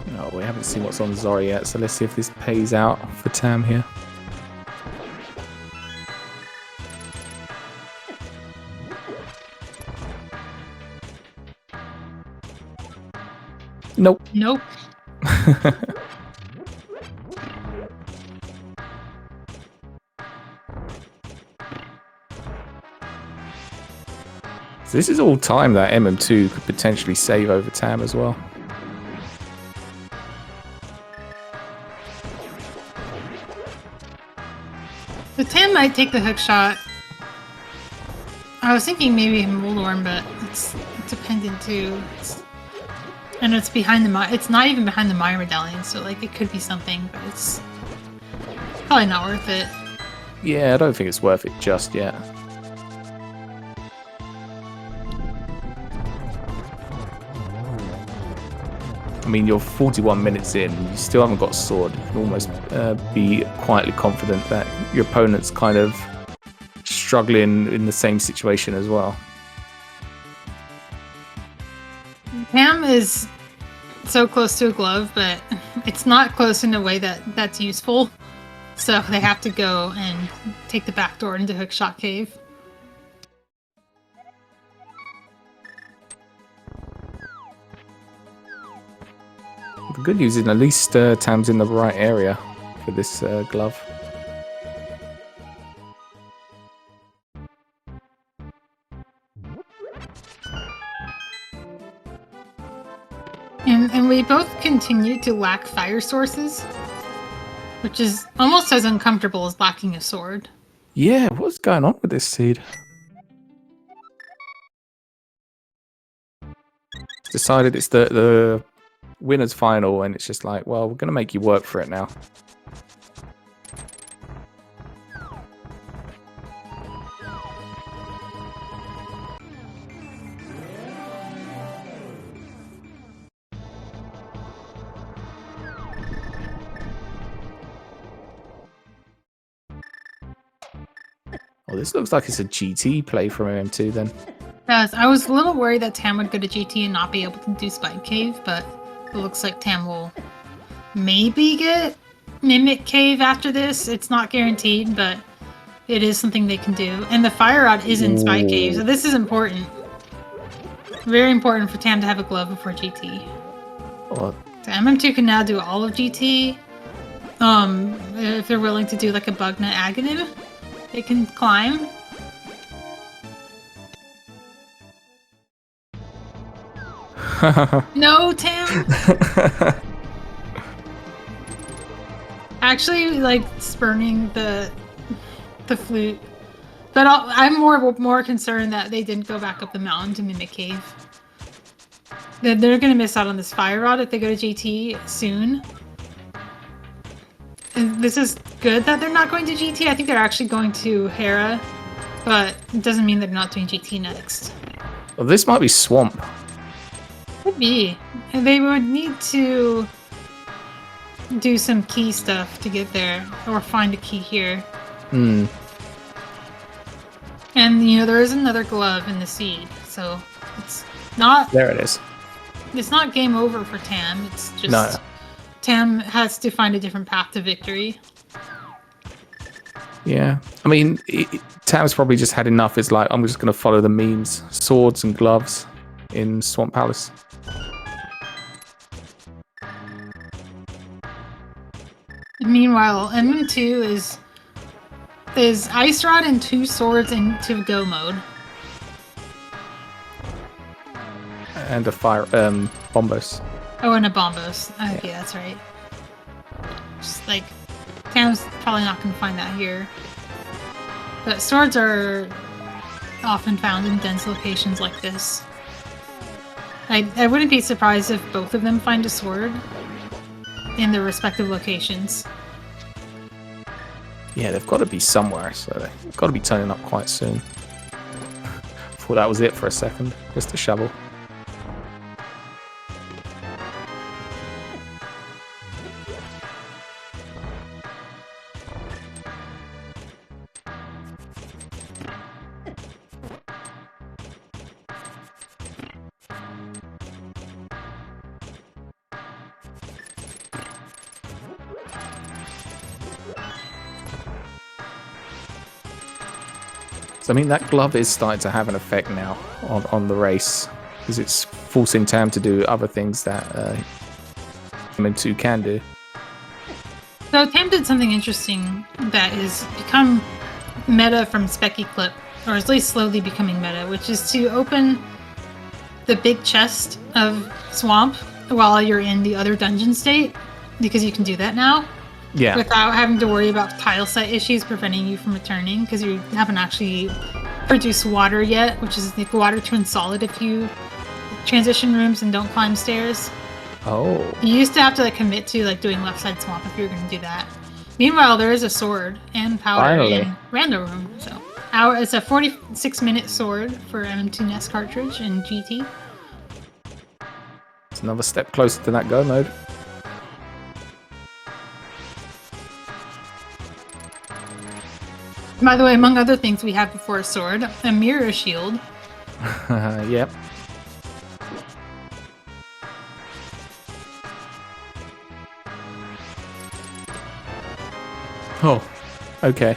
No, we haven't seen what's on Zori yet, so let's see if this pays out for Tam here. Nope. Nope. So this is all time that MM2 could potentially save over Tam as well. The Tam might take the hook shot. I was thinking maybe Moldorm, but it's dependent too. And it's behind the it's not even behind the Mire medallion, so like it could be something, but it's probably not worth it. Yeah, I don't think it's worth it just yet. I mean, you're 41 minutes in, you still haven't got a sword. You can almost be quietly confident that your opponent's kind of struggling in the same situation as well. Tam is so close to a glove, but it's not close in a way that's useful. So they have to go and take the back door into Hookshot Cave. The good news is at least Tam's in the right area for this glove. And we both continue to lack fire sources, which is almost as uncomfortable as lacking a sword. Yeah, what's going on with this seed? Decided it's the winner's final, and it's just like, well, we're going to make you work for it now. Well, this looks like it's a GT play from MM2 then. Yes, I was a little worried that Tam would go to GT and not be able to do Spike Cave, but it looks like Tam will maybe get Mimic Cave after this. It's not guaranteed, but it is something they can do. And the Fire Rod is in Spike Cave, so this is important. Very important for Tam to have a glove before GT. Well, So MM2 can now do all of GT. If they're willing to do like a Bugna Aghanim, they can climb. No, Tam! Actually, like, spurning the flute. But I'm more concerned that they didn't go back up the mountain to Mimic Cave. They're going to miss out on this Fire Rod if they go to GT soon. And this is good that they're not going to GT. I think they're actually going to Hera. But it doesn't mean they're not doing GT next. well, this might be Swamp. Could be. And they would need to do some key stuff to get there, or find a key here. Hmm. And you know there is another glove in the seed, so it's not. There it is. It's not game over for Tam. It's just No. Tam has to find a different path to victory. Yeah. I mean, Tam's probably just had enough. It's like, I'm just going to follow the memes. Swords and gloves in Swamp Palace. Meanwhile, MM2 is Ice Rod and 2 swords into go mode. And a fire bombos. Oh, and a Bombos. Okay, that's right. Just like, Tam's probably not going to find that here. But swords are often found in dense locations like this. I wouldn't be surprised if both of them find a sword in their respective locations. Yeah, they've got to be somewhere, so they've got to be turning up quite soon. Thought that was it for a second. Just a shovel. So I mean, that glove is starting to have an effect now on the race, because it's forcing Tam to do other things that MM2 can do. So Tam did something interesting that is become meta from Specky Clip, or at least slowly becoming meta, which is to open the big chest of Swamp while you're in the other dungeon state, because you can do that now. Yeah. Without having to worry about tile set issues preventing you from returning, because you haven't actually produced water yet, which is like water turns solid if you transition rooms and don't climb stairs. Oh. You used to have to like commit to like doing left side swamp if you were going to do that. Meanwhile, there is a sword and powder in Random Room. So it's a 46-minute sword for mm2nes cartridge in GT. It's another step closer to that go mode. By the way, among other things we have before a sword, a mirror shield. Yep. Oh, okay.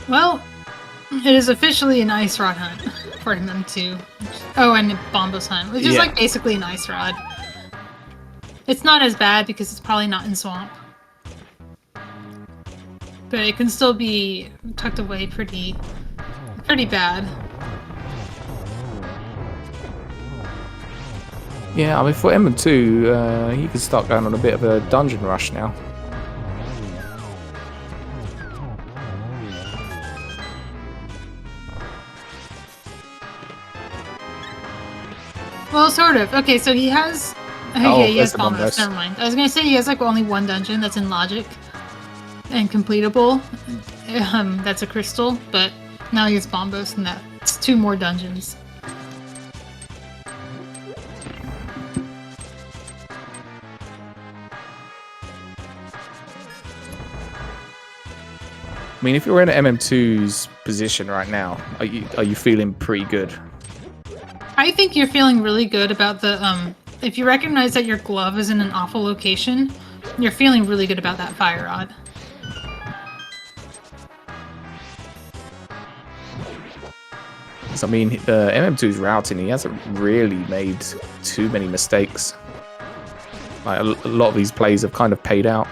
Well, it is officially an ice rod hunt for him too. Oh, and Bombo's hunt, which is like basically an ice rod. It's not as bad because it's probably not in swamp. But it can still be tucked away pretty bad. Yeah, I mean, for M2, he can start going on a bit of a dungeon rush now. Well, sort of. Okay, so he has... Oh, yeah, he has Bombos. Bombos. Never mind. I was going to say he has like only one dungeon that's in logic and completable. That's a crystal, but now he has Bombos and that's 2 more dungeons. I mean, if you're in MM2's position right now, are you feeling pretty good? I think you're feeling really good about the, if you recognize that your glove is in an awful location, you're feeling really good about that fire rod. So, I mean, MM2's routing, he hasn't really made too many mistakes. Like, a lot of these plays have kind of paid out.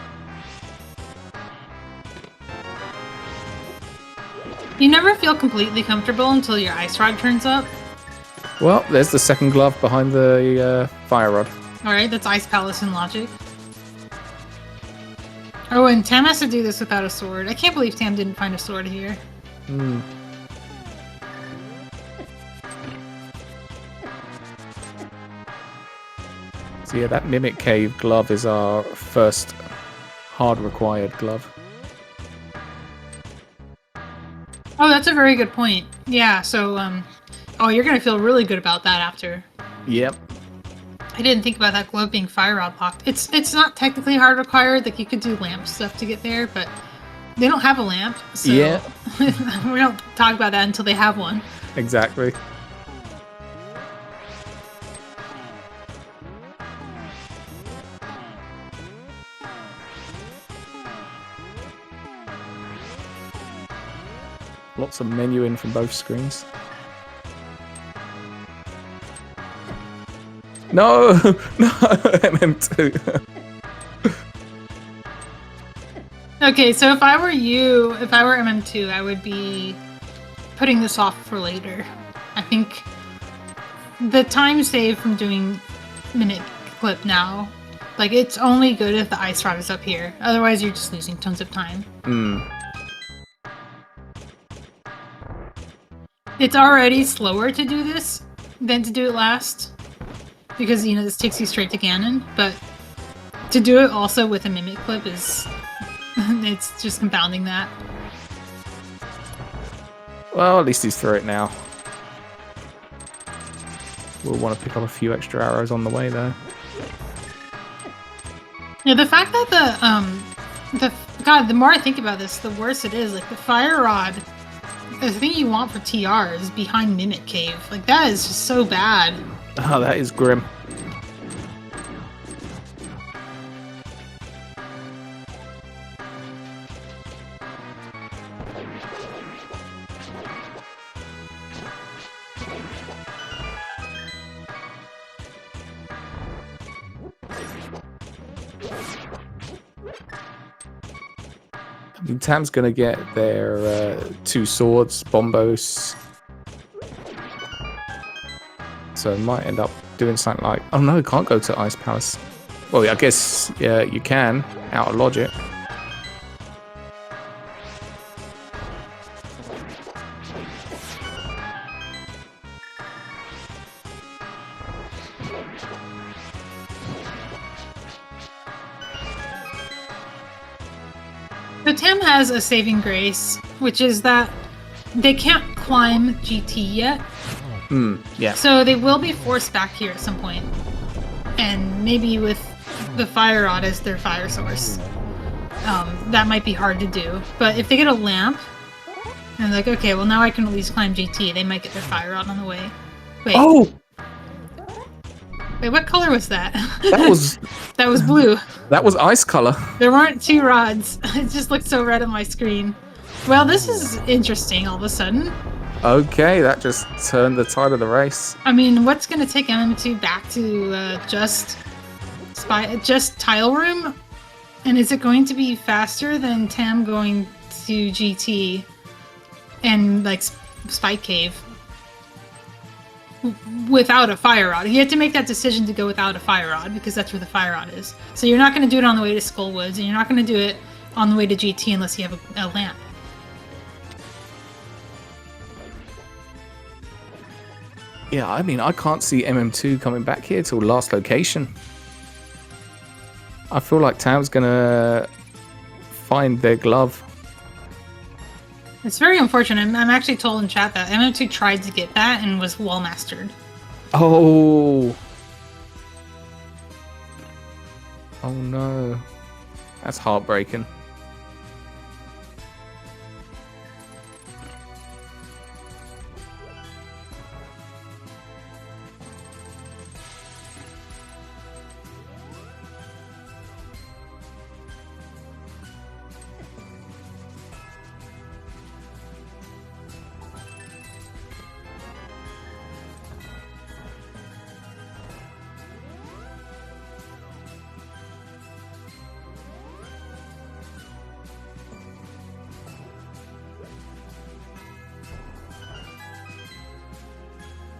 You never feel completely comfortable until your ice rod turns up. Well, there's the second glove behind the fire rod. Alright, that's Ice Palace in logic. Oh, and Tam has to do this without a sword. I can't believe Tam didn't find a sword here. Hmm. So yeah, that Mimic Cave glove is our first hard required glove. Oh, that's a very good point. Yeah, so, oh, you're gonna feel really good about that after. Yep. I didn't think about that glove being fire rod locked. It's not technically hard required, like you could do lamp stuff to get there, but they don't have a lamp, so yeah. We don't talk about that until they have one. Exactly. Lots of menuing from both screens. No! No! MM2. Okay, so if I were you, if I were MM2, I would be putting this off for later. I think the time saved from doing minute clip now, like, it's only good if the ice rod is up here. Otherwise, you're just losing tons of time. Hmm. It's already slower to do this than to do it last, because, you know, this takes you straight to Ganon, but to do it also with a mimic clip is... it's just compounding that. Well, at least he's through it now. We'll want to pick up a few extra arrows on the way, though. Yeah, the fact that God, the more I think about this, the worse it is. Like, the fire rod, the thing you want for TR is behind Mimic Cave. Like, that is just so bad. Oh, that is grim. I mean, Tam's gonna get their 2 swords, bombos. So it might end up doing something like... Oh no, it can't go to Ice Palace. Well, I guess yeah, you can, out of logic. So Tam has a saving grace, which is that they can't climb GT yet. Yeah. So they will be forced back here at some point. And maybe with the fire rod as their fire source. That might be hard to do. But if they get a lamp, and like, okay, well now I can at least climb GT, they might get their fire rod on the way. Wait. Oh! Wait, what color was that? That was... That was blue. That was ice color. There weren't 2 rods. It just looked so red on my screen. Well, this is interesting all of a sudden. Okay, that just turned the tide of the race. I mean, what's going to take MM2 back to just tile room? And is it going to be faster than Tam going to GT and like Spike Cave without a fire rod? You have to make that decision to go without a fire rod because that's where the fire rod is. So you're not going to do it on the way to Skullwoods, and you're not going to do it on the way to GT unless you have a lamp. Yeah, I mean, I can't see MM2 coming back here till last location. I feel like Tam's gonna find their glove. It's very unfortunate. I'm actually told in chat that MM2 tried to get that and was wall mastered. Oh. Oh no. That's heartbreaking.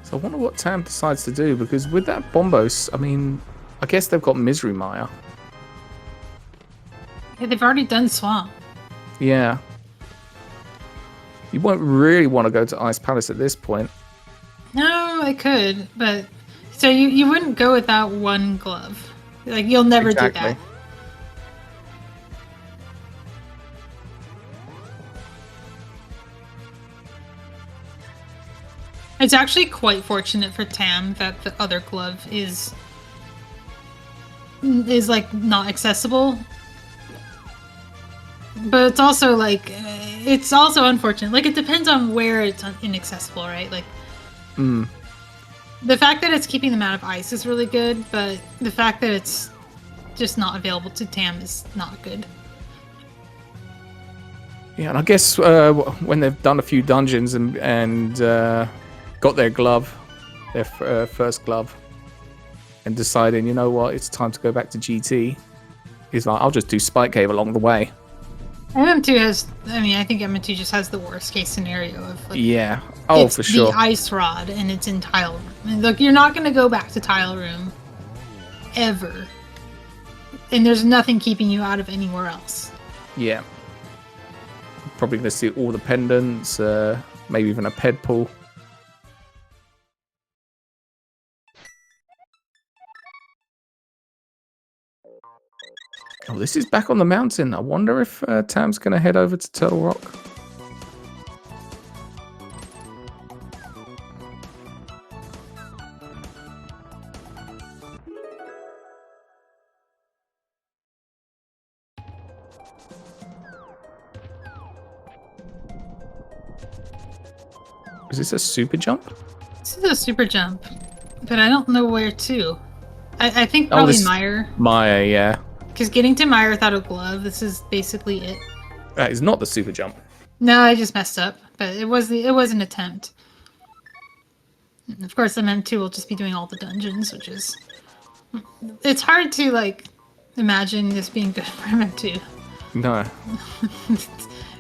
So I wonder what Tam decides to do, because with that Bombos, I mean, I guess they've got Misery Mire. Yeah, they've already done Swamp. Yeah. You won't really want to go to Ice Palace at this point. No, I could, but... So you wouldn't go without 1 glove. Like, you'll never do that. It's actually quite fortunate for Tam that the other glove is like not accessible. But it's also like it's also unfortunate. Like, it depends on where it's inaccessible, right? Like the fact that it's keeping them out of ice is really good, but the fact that it's just not available to Tam is not good. Yeah, and I guess when they've done a few dungeons and got their glove, their first glove, and deciding, you know what, it's time to go back to GT, he's like, I'll just do Spike Cave along the way. MM2 has, I mean, I think MM2 just has the worst case scenario of, like, yeah, oh, it's for sure. the ice rod and it's in tile room. And look, you're not going to go back to tile room ever. And there's nothing keeping you out of anywhere else. Yeah. Probably going to see all the pendants, maybe even a ped pool. Oh, this is back on the mountain. I wonder if Tam's going to head over to Turtle Rock. Is this a super jump? This is a super jump, but I don't know where to. I think Oh, probably this- Mire. Maya, yeah. Because getting to Mire without a glove, this is basically it. That is not the super jump. No, I just messed up, but it was an attempt. And of course, MM2 will just be doing all the dungeons, which is... It's hard to, like, imagine this being good for MM2. No.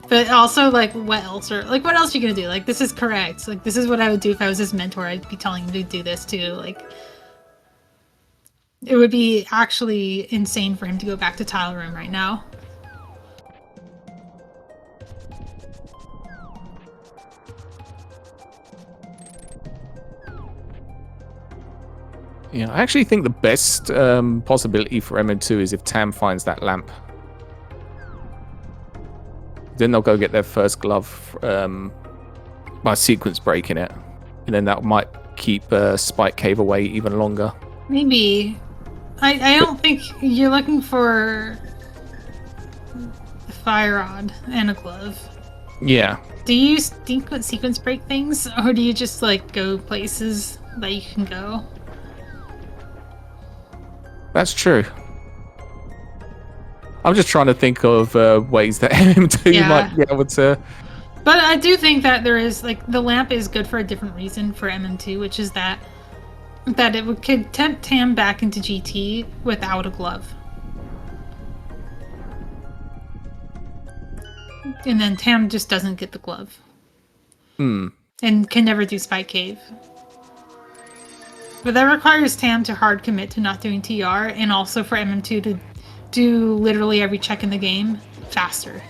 But also, like, what else are you gonna do? Like, this is correct. Like, this is what I would do if I was his mentor. I'd be telling him to do this too. Like, it would be actually insane for him to go back to Tile Room right now. Yeah, I actually think the best possibility for MM2 is if Tam finds that lamp. Then they'll go get their first glove by sequence breaking it. And then that might keep Spike Cave away even longer. Maybe. I don't think you're looking for a fire rod and a glove. Yeah. Do you sequence break things, or do you just like go places that you can go? That's true. I'm just trying to think of ways that MM2 might be able to... But I do think that there is, like, the lamp is good for a different reason for MM2, which is that could tempt Tam back into GT without a glove. And then Tam just doesn't get the glove. Hmm. And can never do Spike Cave. But that requires Tam to hard commit to not doing TR, and also for MM2 to do literally every check in the game faster.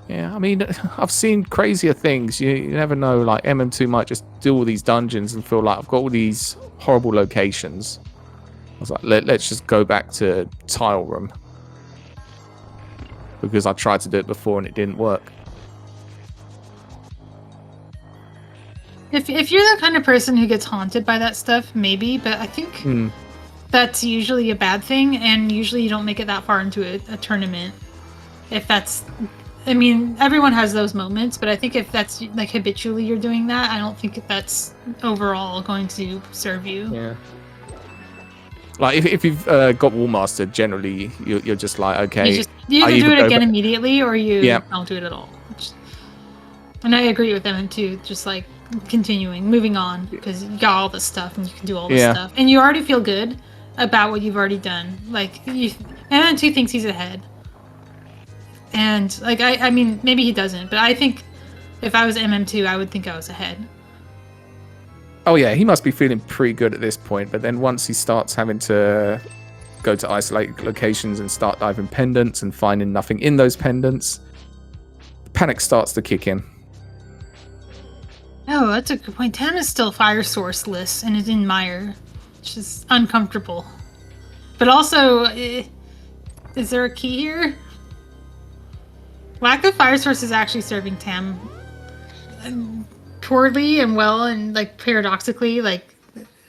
Yeah, I mean, I've seen crazier things. You never know, like MM2 might just do all these dungeons and feel like I've got all these horrible locations. I was like, let's just go back to Tile Room. Because I tried to do it before and it didn't work. If you're the kind of person who gets haunted by that stuff, maybe, but I think that's usually a bad thing, and usually you don't make it that far into a tournament. If that's... I mean, everyone has those moments, but I think if that's, like, habitually you're doing that, I don't think that's overall going to serve you. Yeah. Like, if you've got Wallmaster, generally, you're just like, okay... You either do it again immediately, or you don't do it at all. And I agree with them, too. Just, like, continuing, moving on, because you got all this stuff, and you can do all this stuff. And you already feel good about what you've already done. Like, MM2 thinks he's ahead. And, like, I mean, maybe he doesn't, but I think if I was MM2, I would think I was ahead. Oh, yeah, he must be feeling pretty good at this point, but then once he starts having to go to isolated locations and start diving pendants and finding nothing in those pendants, the panic starts to kick in. Oh, that's a good point. Tam is still fire sourceless and is in Mire, which is uncomfortable. But also, is there a key here? Lack of fire source is actually serving Tam poorly and well, and like paradoxically, like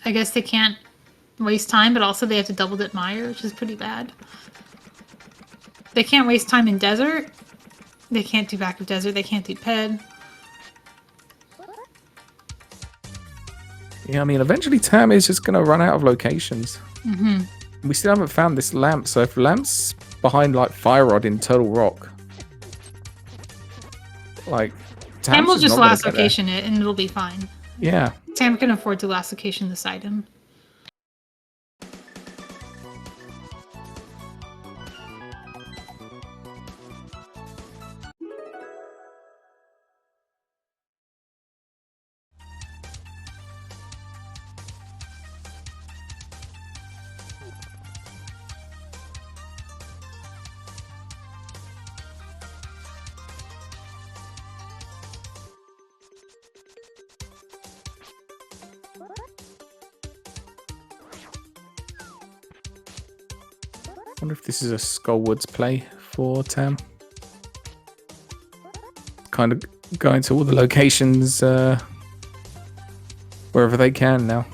I guess they can't waste time, but also they have to double dip Mire, which is pretty bad. They can't waste time in desert. They can't do back of desert. They can't do ped. Yeah, I mean, eventually Tam is just going to run out of locations. We still haven't found this lamp, so if lamp's behind, like, Fire Rod in Turtle Rock, like, Tam will just last location it, and it'll be fine. Yeah. Tam can afford to last location this item. I wonder if this is a Skullwoods play for Tam. Kind of going to all the locations wherever they can now.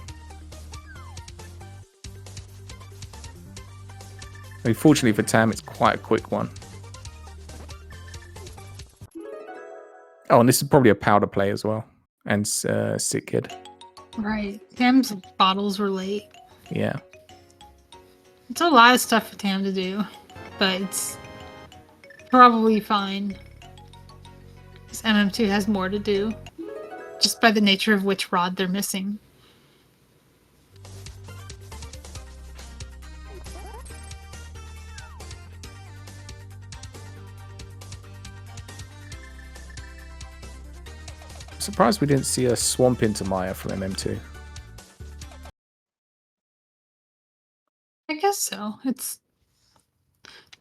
I mean, fortunately for Tam, it's quite a quick one. Oh, and this is probably a powder play as well. And Sick Kid. Right. Tam's bottles were late. Yeah. It's a lot of stuff for Tam to do, but it's probably fine. Because MM2 has more to do, just by the nature of which rod they're missing. Surprised we didn't see a swamp into Maya from MM2. I guess so.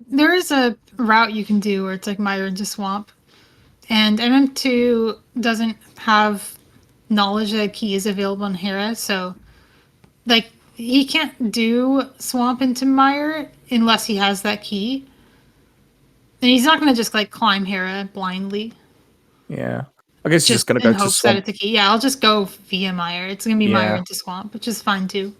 There is a route you can do where it's like Mire into Swamp, and MM2 doesn't have knowledge that a key is available in Hera, so like he can't do Swamp into Mire unless he has that key. And he's not gonna just like climb Hera blindly. Yeah. I guess he's just going to in go to hopes that Swamp. it's a key. Yeah, I'll just go via Mire. It's gonna be Mire Yeah. into Swamp, which is fine too.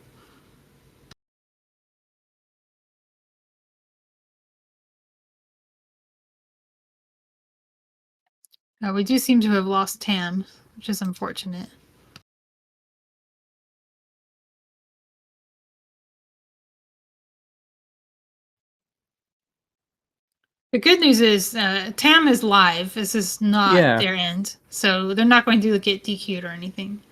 We do seem to have lost Tam, which is unfortunate. The good news is Tam is live. This is not Yeah. their end, so they're not going to get DQ'd or anything.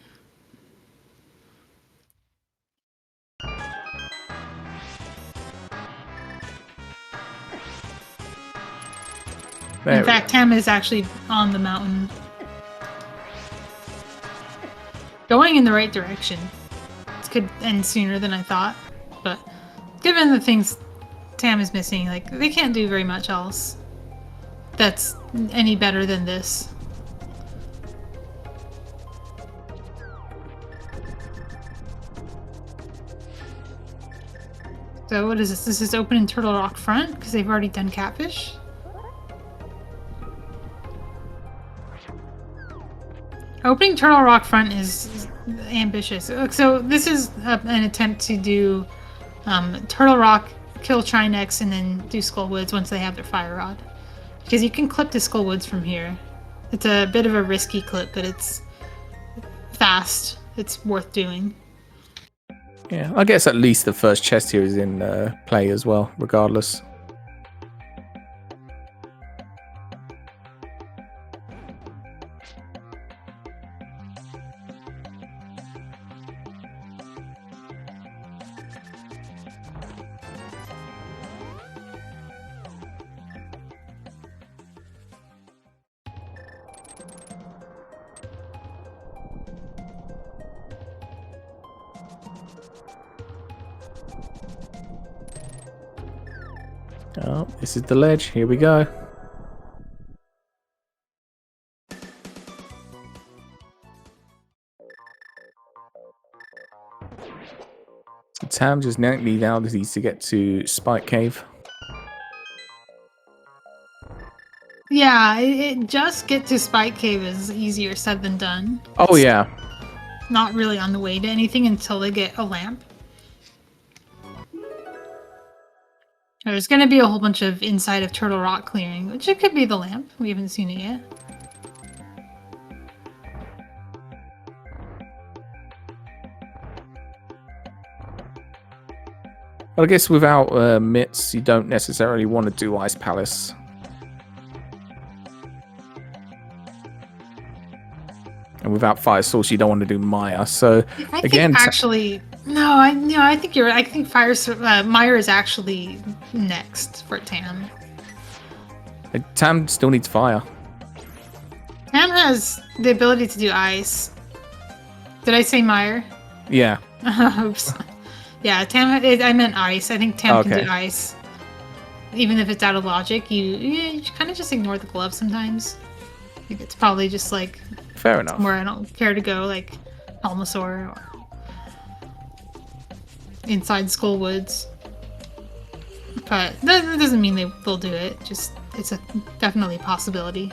In fact, Tam is actually on the mountain. Going in the right direction. This could end sooner than I thought, but given the things Tam is missing, like they can't do very much else that's any better than this. So what is this? This is open in Turtle Rock Front because they've already done Catfish. Opening Turtle Rock Front is ambitious. So this is an attempt to do Turtle Rock, kill Trinex, and then do Skullwoods once they have their Fire Rod. Because you can clip the Skullwoods from here. It's a bit of a risky clip, but it's fast. It's worth doing. Yeah, I guess at least the first chest here is in play as well, regardless. Oh, this is the ledge. Here we go. Tam just now needs to get to Spike Cave. Yeah, just get to Spike Cave is easier said than done. Oh, yeah. Not really on the way to anything until they get a lamp. There's going to be a whole bunch of inside of Turtle Rock clearing, which it could be the lamp. We haven't seen it yet. But I guess without Mitts, you don't necessarily want to do Ice Palace. And without Fire Source, you don't want to do Maya. So I again, think actually, I think you're right. I think Mire is actually next for Tam. Tam still needs Fire. Tam has the ability to do ice. Did I say Mire? Yeah. Oops. Yeah, Tam. I meant ice. I think Tam can do ice. Even if it's out of logic, you kind of just ignore the glove sometimes. I think it's probably just like Fair enough. where I don't care to go, like Almasaur or inside Skullwoods. But that doesn't mean they'll do it. Just it's a definitely a possibility.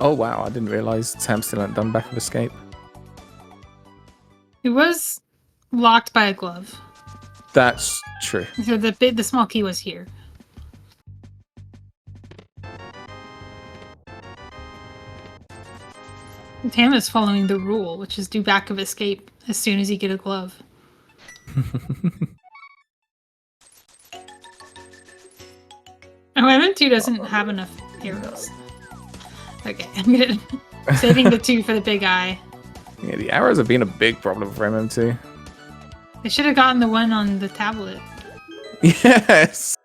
Oh wow, I didn't realize Tam still hadn't done back of escape. It was locked by a glove. That's true. So the small key was here. Tam is following the rule, which is do back of escape as soon as you get a glove. Oh, MM2 doesn't have enough arrows. Okay, I'm good. Saving the 2 for the big eye. Yeah, the arrows have been a big problem for MM2. They should have gotten the one on the tablet. Yes!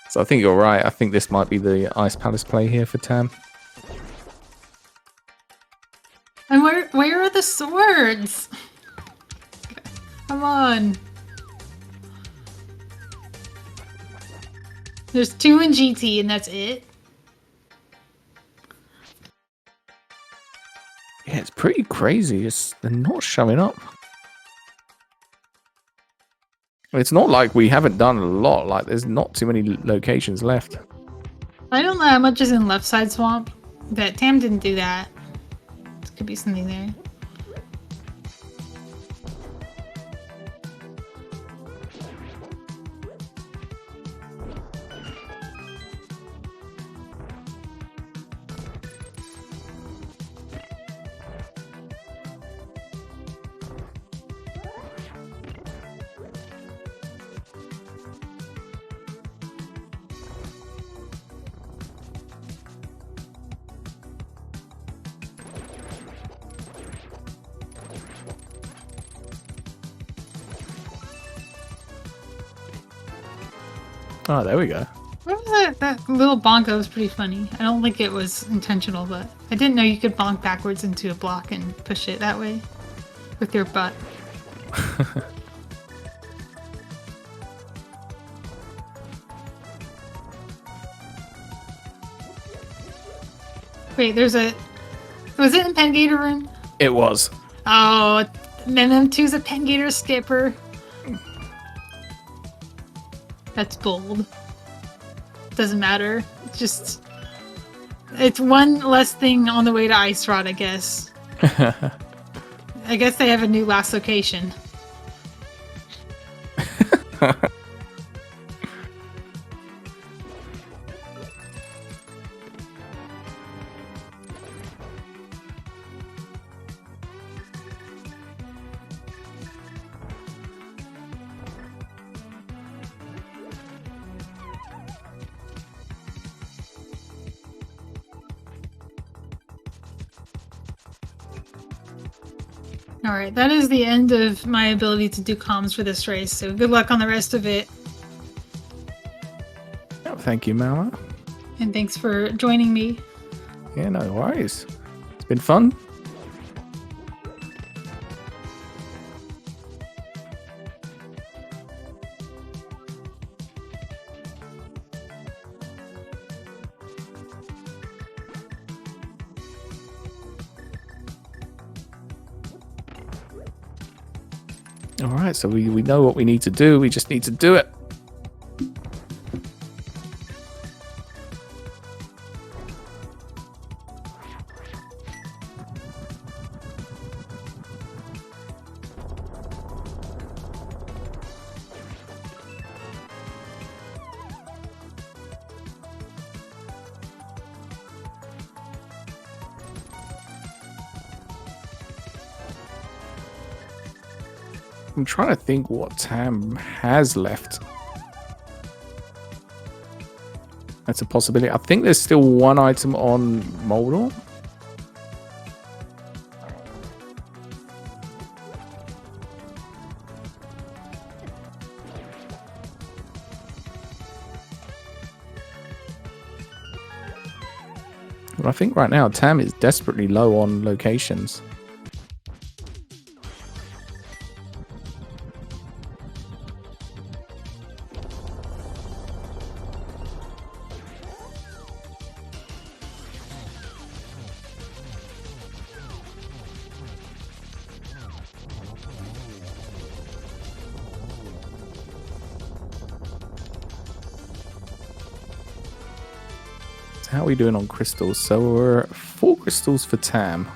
So I think you're right. I think this might be the Ice Palace play here for Tam. And where are the swords? Come on. There's 2 in GT and that's it? Yeah, it's pretty crazy. They're not showing up. It's not like we haven't done a lot. Like, there's not too many locations left. I don't know how much is in left side swamp. That Tam didn't do that. There could be something there. Oh, there we go. What was that? That little bongo was pretty funny. I don't think it was intentional, but I didn't know you could bonk backwards into a block and push it that way with your butt. Wait, there's a... Was it in Pengator room? It was. Oh, MM2's a Pengator skipper. That's bold. Doesn't matter. It's just... It's one less thing on the way to Ice Rod, I guess. I guess they have a new last location. Alright, that is the end of my ability to do comms for this race, so good luck on the rest of it. Oh, thank you, Mala. And thanks for joining me. Yeah, no worries. It's been fun. Alright, so we know what we need to do. We just need to do it. I'm trying to think what Tam has left. That's a possibility. I think there's still one item on Moldor. But I think right now Tam is desperately low on locations. So how are we doing on crystals? So we're 4 crystals for Tam.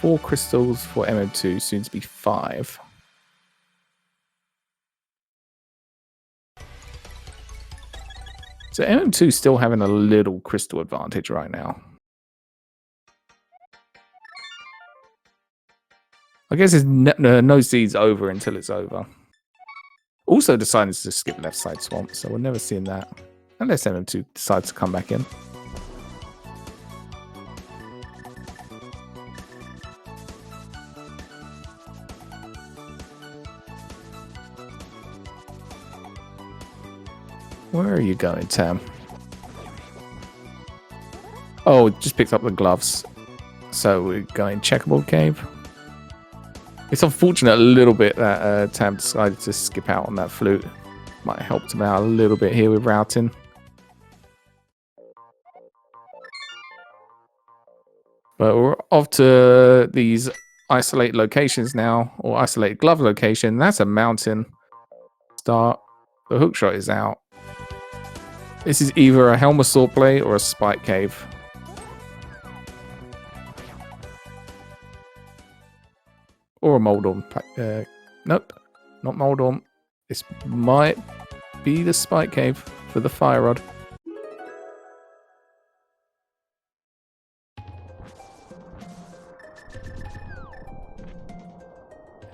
4 crystals for MM2, soon to be 5. So MM2 still having a little crystal advantage right now. I guess his no seed's over until it's over. Also decided to skip left side swamp, so we're never seeing that. Unless MM2 decides to come back in. Where are you going, Tam? Oh, just picked up the gloves. So we're going checkerboard cave. It's unfortunate a little bit that Tam decided to skip out on that flute. Might have helped him out a little bit here with routing. But we're off to these isolated locations now, or isolated glove location. That's a mountain. Start. The hookshot is out. This is either a Helmasaur play or a spike cave. Or a Moldorm. Nope, not Moldorm. This might be the spike cave for the fire rod.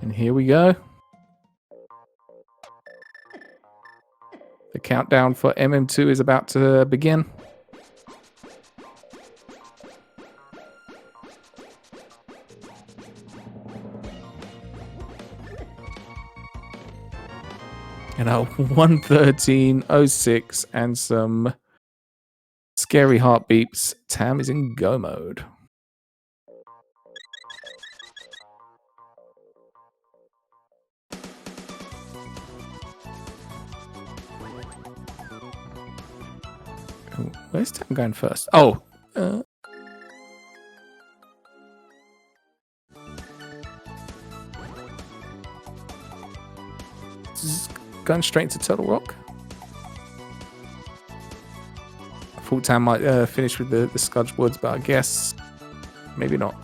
And here we go. The countdown for MM2 is about to begin. And a 1:13:06 and some scary heart beeps. Tam is in go mode. Where's Tam going first? Oh, going straight to Turtle Rock. I thought Tam might finish with the Scudge Woods, but I guess maybe not.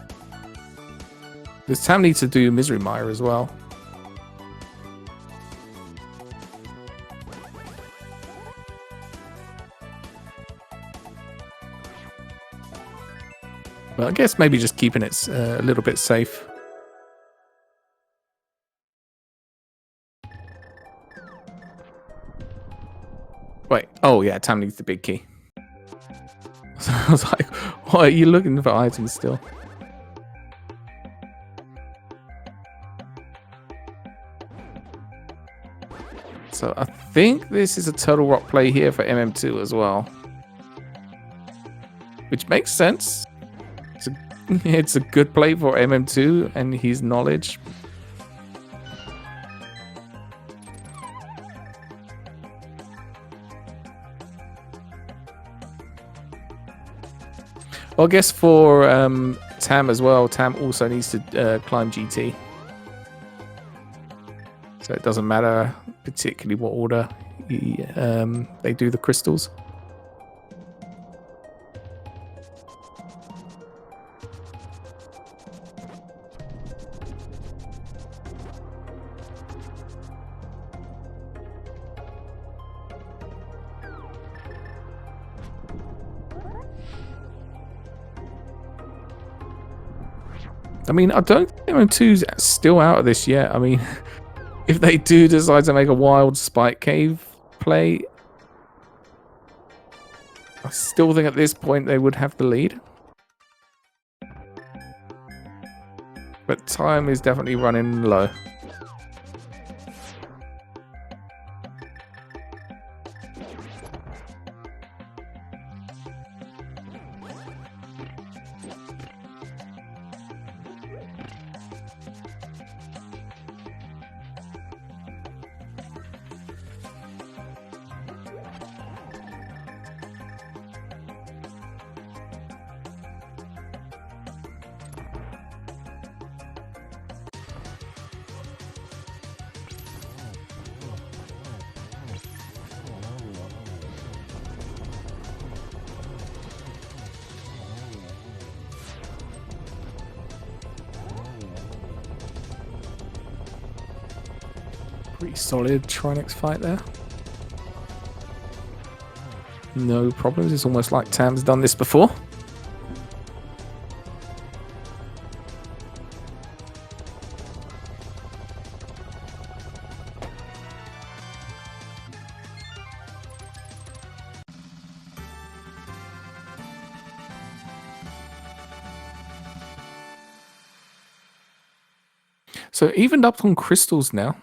Because Tam needs to do Misery Mire as well. But I guess maybe just keeping it a little bit safe. Wait, oh yeah, Tam needs the big key. So I was like, why are you looking for items still? So I think this is a Turtle Rock play here for MM2 as well. Which makes sense. It's a good play for MM2 and his knowledge. Well, I guess for Tam as well, Tam also needs to climb GT. So it doesn't matter particularly what order they do the crystals. I mean, I don't think MM2's still out of this yet. I mean, if they do decide to make a wild spike cave play, I still think at this point they would have the lead. But time is definitely running low. Pretty solid Trinix fight there. No problems. It's almost like Tam's done this before. So evened up on crystals now.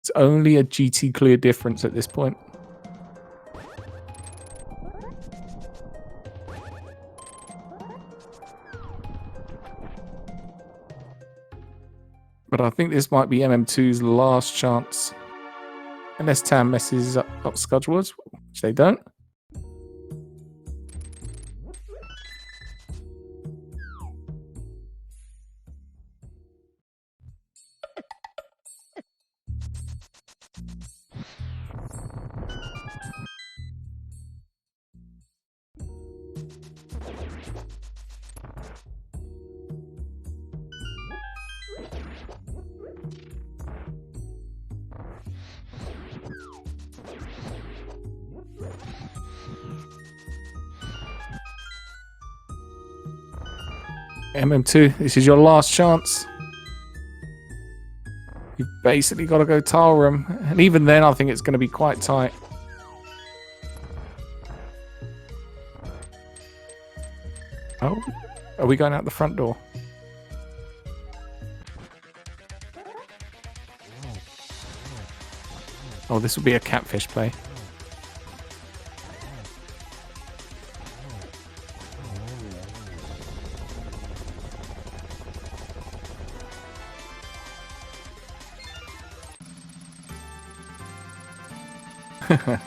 It's only a GT clear difference at this point. But I think this might be MM2's last chance. Unless Tam messes up Scudgewards, which they don't. MM2, this is your last chance. You've basically got to go tile room. And even then, I think it's going to be quite tight. Oh, are we going out the front door? Oh, this will be a catfish play.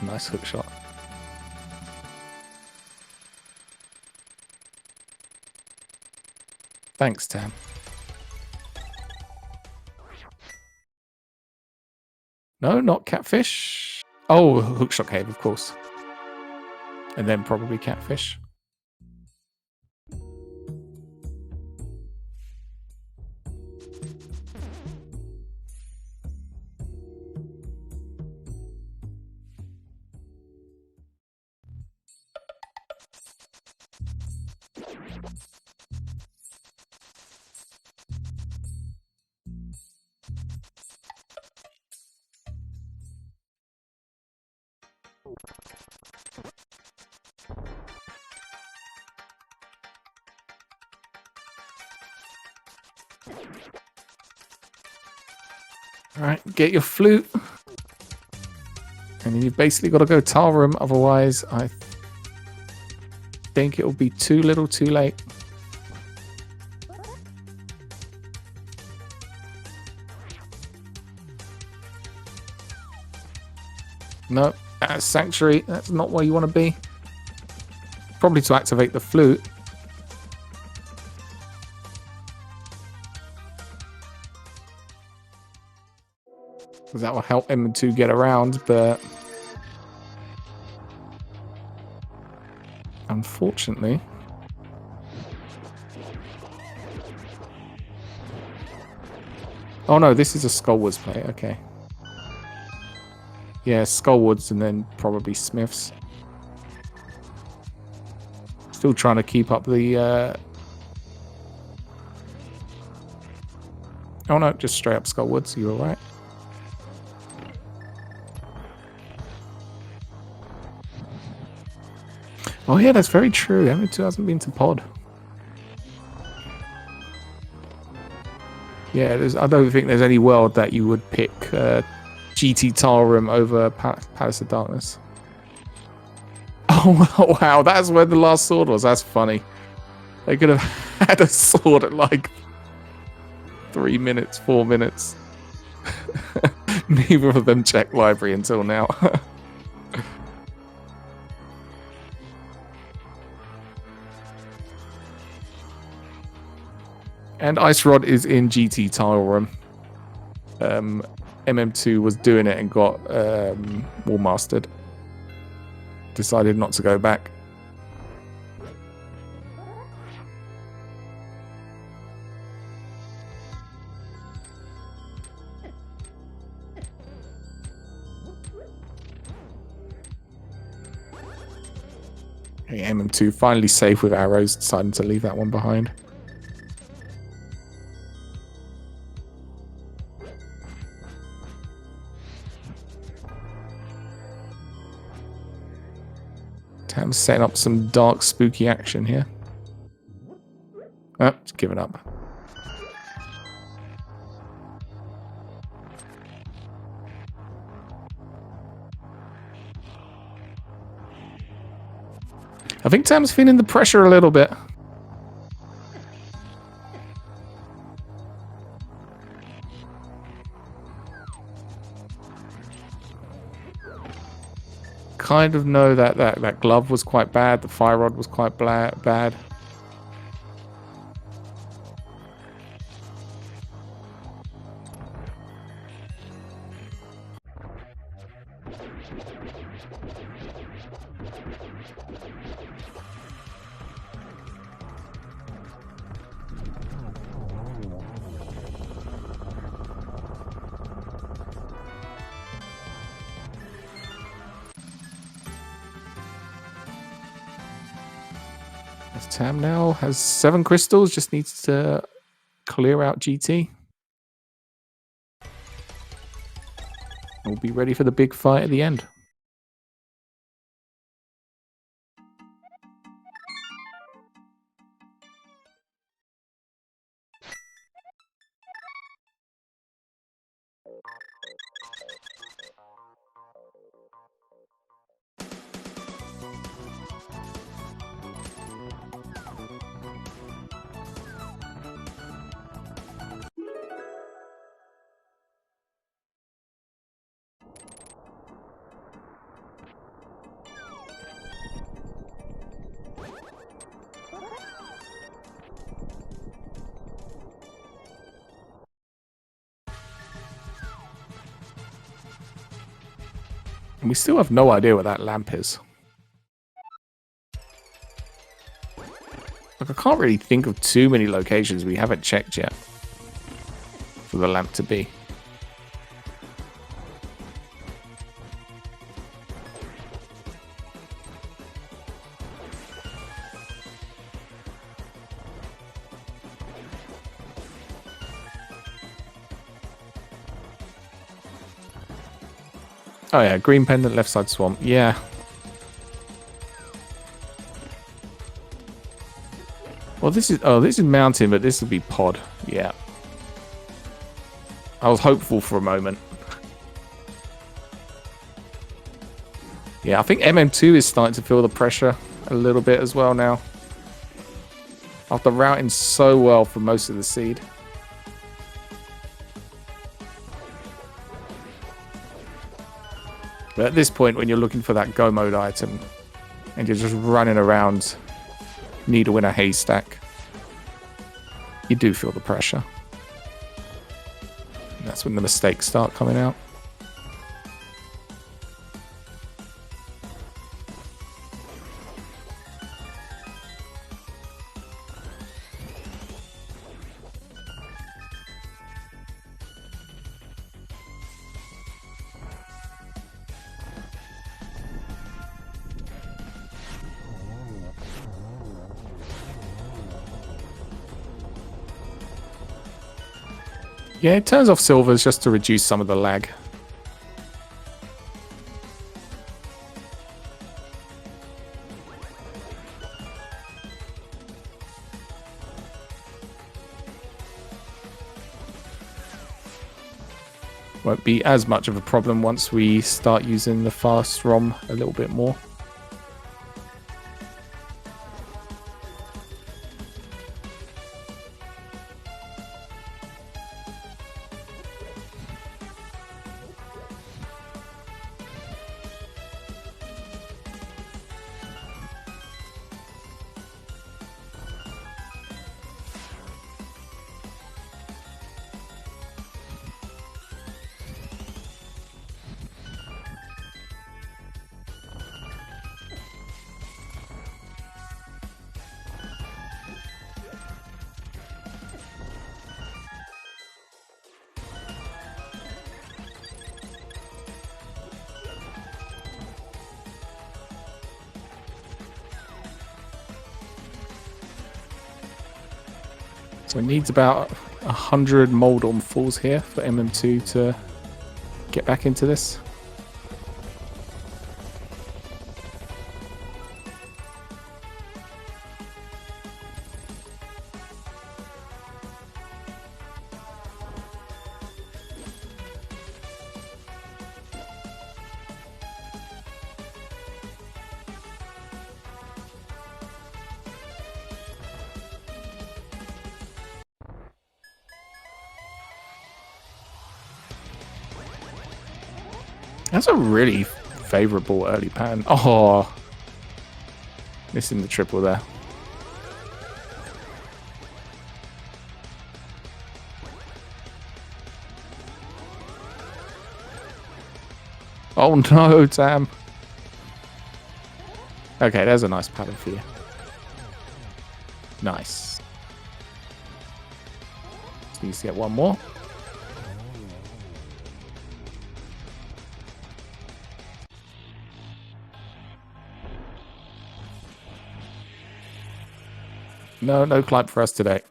Nice hook shot. Thanks, Tam. No, not catfish. Oh, hookshot cave, of course. And then probably catfish. Alright, get your flute. And you've basically got to go tile room, otherwise I think it'll be too little too late. No, that's Sanctuary. That's not where you want to be. Probably to activate the flute. Because that will help M2 get around, but unfortunately. Oh no, this is a Skullwards play, okay. Yeah, Skullwards and then probably Smiths. Still trying to keep up the... Oh no, just straight up Skullwards, you alright? Oh yeah, that's very true. M2 hasn't been to pod. Yeah, I don't think there's any world that you would pick GT Tile Room over Palace of Darkness. Oh wow, that's where the last sword was. That's funny. They could have had a sword at like 3 minutes, 4 minutes. Neither of them checked library until now. And Ice Rod is in GT Tile Room. MM2 was doing it and got Wall Mastered. Decided not to go back. Okay, MM2 finally safe with arrows, deciding to leave that one behind. Tam's setting up some dark, spooky action here. Oh, it's giving up. I think Tam's feeling the pressure a little bit. Kind of know that glove was quite bad. The fire rod was quite bad. Tam now has 7 crystals, just needs to clear out GT. We'll be ready for the big fight at the end. And we still have no idea what that lamp is. Like, I can't really think of too many locations we haven't checked yet for the lamp to be. Oh yeah, green pendant, left side swamp. Yeah. Well, this is mountain, but this will be pod. Yeah. I was hopeful for a moment. Yeah, I think MM2 is starting to feel the pressure a little bit as well now. After routing so well for most of the seed. But at this point, when you're looking for that go mode item, and you're just running around, needle in a haystack, you do feel the pressure. And that's when the mistakes start coming out. Yeah, it turns off silvers just to reduce some of the lag. Won't be as much of a problem once we start using the fast ROM a little bit more. So it needs about 100 Moldorm falls here for MM2 to get back into this. That's a really favorable early pan. Oh, missing the triple there. Oh no, Tam. Okay, there's a nice pattern for you. Nice. Just needs to get one more. No climb for us today.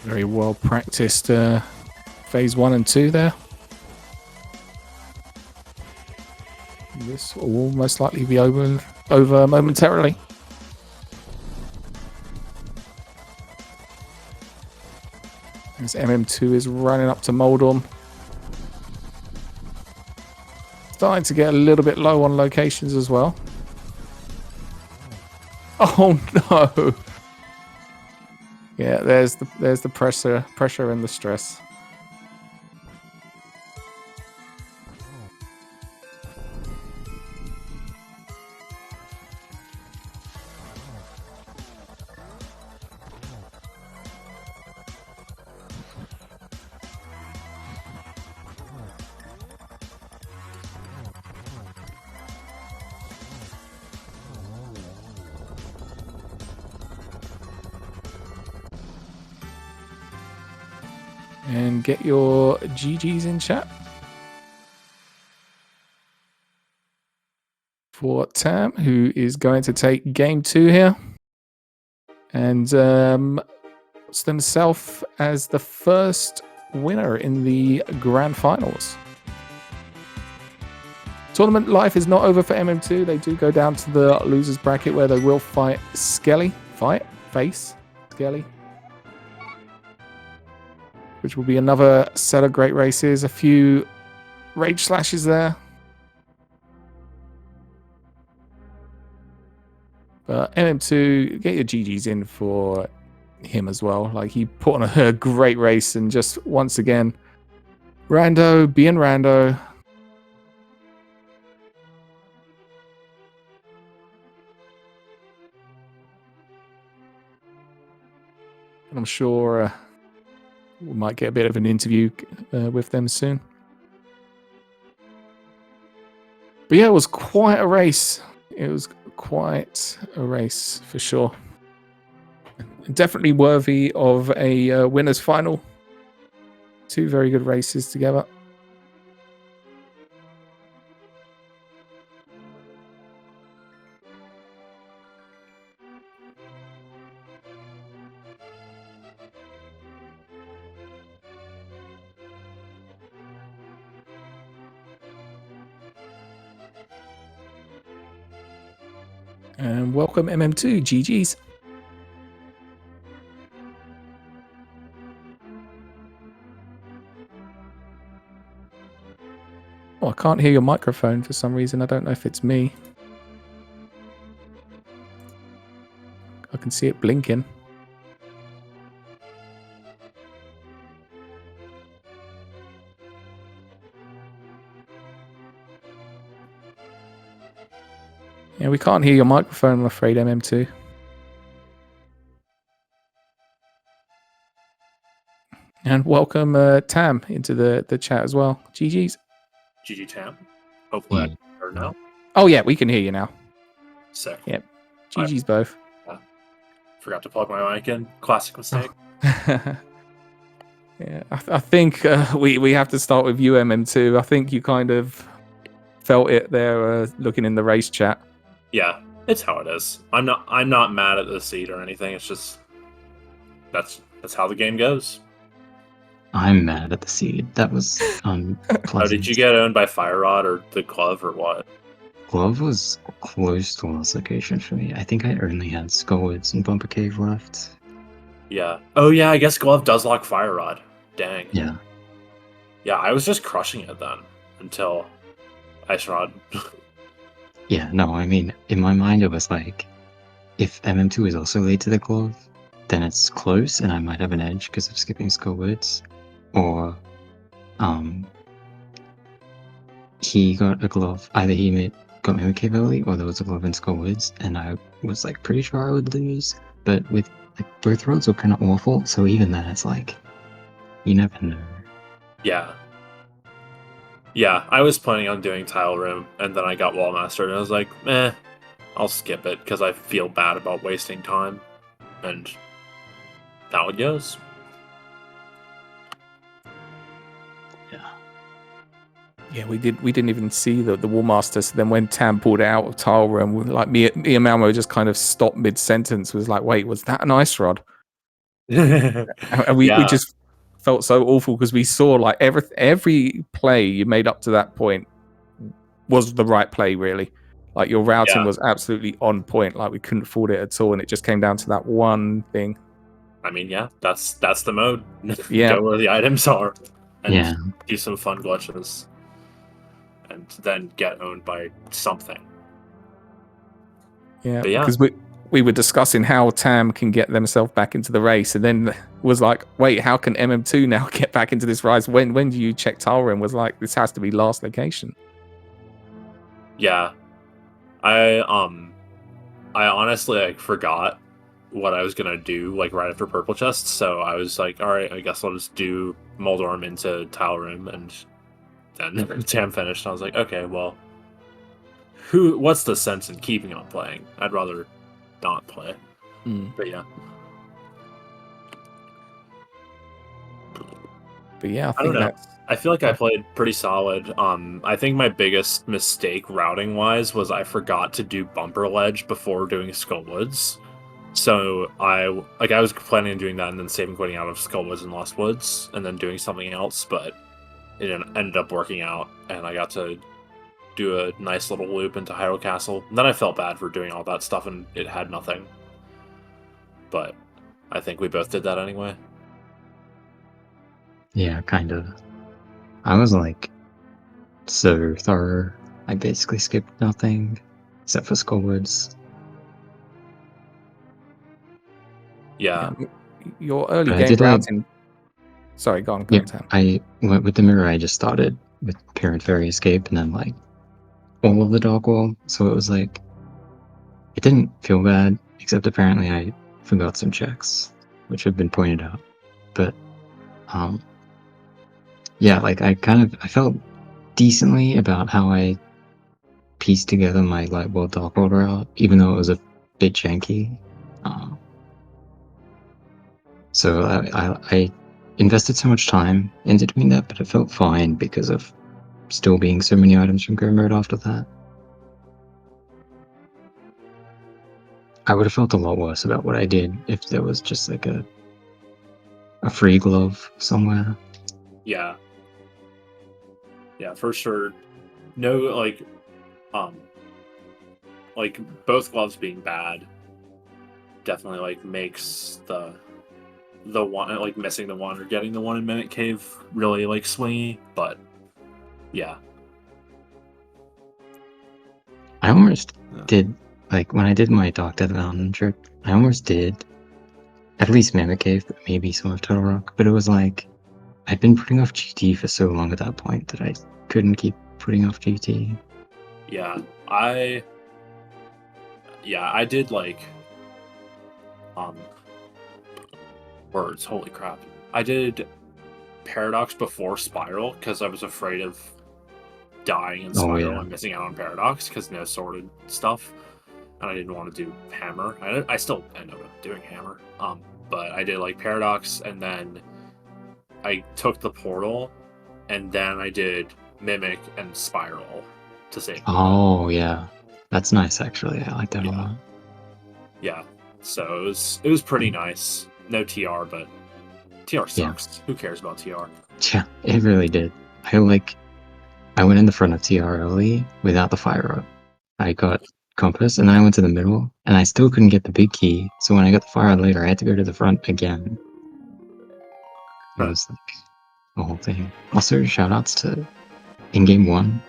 Very well practiced phase 1 and 2 there. This will most likely be over momentarily. As MM2 is running up to Moldorm. Starting to get a little bit low on locations as well. Oh no! Yeah, there's the pressure and the stress. And get your GGs in chat for Tam, who is going to take game 2 here. And puts themselves as the first winner in the grand finals. Tournament life is not over for MM2. They do go down to the losers bracket where they will face Skelly, which will be another set of great races. A few rage slashes there. But MM2, get your GGs in for him as well. Like, he put on a great race, and just once again, Rando being Rando. And I'm sure we might get a bit of an interview with them soon. But yeah, it was quite a race. It was quite a race for sure. Definitely worthy of a winner's final. Two very good races together. And welcome MM2, GG's. Oh, I can't hear your microphone for some reason. I don't know if it's me. I can see it blinking. Yeah, we can't hear your microphone, I'm afraid, MM2. And welcome Tam into the chat as well. GG's. GG Tam. Hopefully I can hear now. Oh yeah, we can hear you now. Sick. Yep. GG's both. Forgot to plug my mic in. Classic mistake. Yeah, I think we have to start with you, MM2. I think you kind of felt it there looking in the race chat. Yeah, it's how it is. I'm not mad at the seed or anything. It's just that's how the game goes. I'm mad at the seed. That was unpleasant. Oh, did you get owned by Fire Rod or the glove or what? Glove was close to last location for me. I think I only had Skullwoods and Bumper Cave left. Yeah. Oh yeah, I guess glove does lock Fire Rod. Dang. Yeah. Yeah, I was just crushing it then until Ice Rod. Yeah, no, I mean, in my mind it was like, if MM2 is also late to the glove, then it's close and I might have an edge because of skipping Skullwoods. Or, he got a glove, either he got Mimic Cave early or there was a glove in Skullwoods, and I was like pretty sure I would lose, but with like both roads were kind of awful, so even then it's like, you never know. Yeah. Yeah, I was planning on doing Tile Room, and then I got Wallmaster, and I was like, I'll skip it, because I feel bad about wasting time. And now it goes. Yeah. Yeah, we didn't even see the Wallmaster, so then when Tam pulled it out of Tile Room, like me and Malmo just kind of stopped mid-sentence, was like, wait, was that an Ice Rod? And we just felt so awful because we saw like every play you made up to that point was the right play, really. Like your routing was absolutely on point. Like we couldn't fault it at all, and it just came down to that one thing. I mean, yeah, that's the mode. Yeah. Go where the items are, and do some fun glitches, and then get owned by something. Yeah, because we were discussing how Tam can get themselves back into the race, and then was like, wait, how can MM2 now get back into this race? When do you check Tile Room? Was like, this has to be last location. Yeah. I honestly like forgot what I was gonna do like right after Purple Chest, so I was like, alright, I guess I'll just do Moldorm into Tile Room, and then Tam finished, and I was like, okay, well, what's the sense in keeping on playing? I'd rather not play. But yeah. But yeah, I don't know. I feel like I played pretty solid. I think my biggest mistake routing wise was I forgot to do Bumper Ledge before doing Skullwoods. So I was planning on doing that and then saving quitting out of Skullwoods and Lost Woods and then doing something else, but it ended up working out and I got to do a nice little loop into Hyrule Castle. And then I felt bad for doing all that stuff and it had nothing. But I think we both did that anyway. Yeah, kind of. I was like so thorough. I basically skipped nothing except for Skullwoods. Yeah. Your early game routing. Sorry, go on, Tam. I went with the mirror. I just started with Parent Fairy Escape and then like all of the Dark Wall. So it was like, it didn't feel bad, except apparently I forgot some checks, which have been pointed out. But yeah, like I felt decently about how I pieced together my Light World Dark World route, even though it was a bit janky. So I invested so much time into doing that, but it felt fine because of still being so many items from Go Mode after that. I would have felt a lot worse about what I did if there was just like a free glove somewhere. Yeah. Yeah, for sure. No, like both gloves being bad definitely like makes the one, like missing the one or getting the one in Mimic Cave really like swingy, but yeah. I almost did, like when I did my Dark Death Mountain trip, I almost did at least Mimic Cave, but maybe some of Turtle Rock, but it was like I'd been putting off GT for so long at that point that I couldn't keep putting off GT. Yeah, I yeah, I did like words. Holy crap! I did Paradox before Spiral because I was afraid of dying in Oh, Spiral yeah. and missing out on Paradox because no sorted stuff, and I didn't want to do Hammer. I still end up doing Hammer. But I did like Paradox, and then I took the Portal, and then I did Mimic and Spiral to save. Oh, yeah. That's nice, actually. I like that a Yeah. lot. Yeah, so it was pretty nice. No TR, but TR sucks. Who cares about TR? Yeah, it really did. I went in the front of TR early without the fire up. I got compass, and then I went to the middle, and I still couldn't get the big key. So when I got the fire later, I had to go to the front again. It was like a whole thing. Also, shoutouts to in game 1,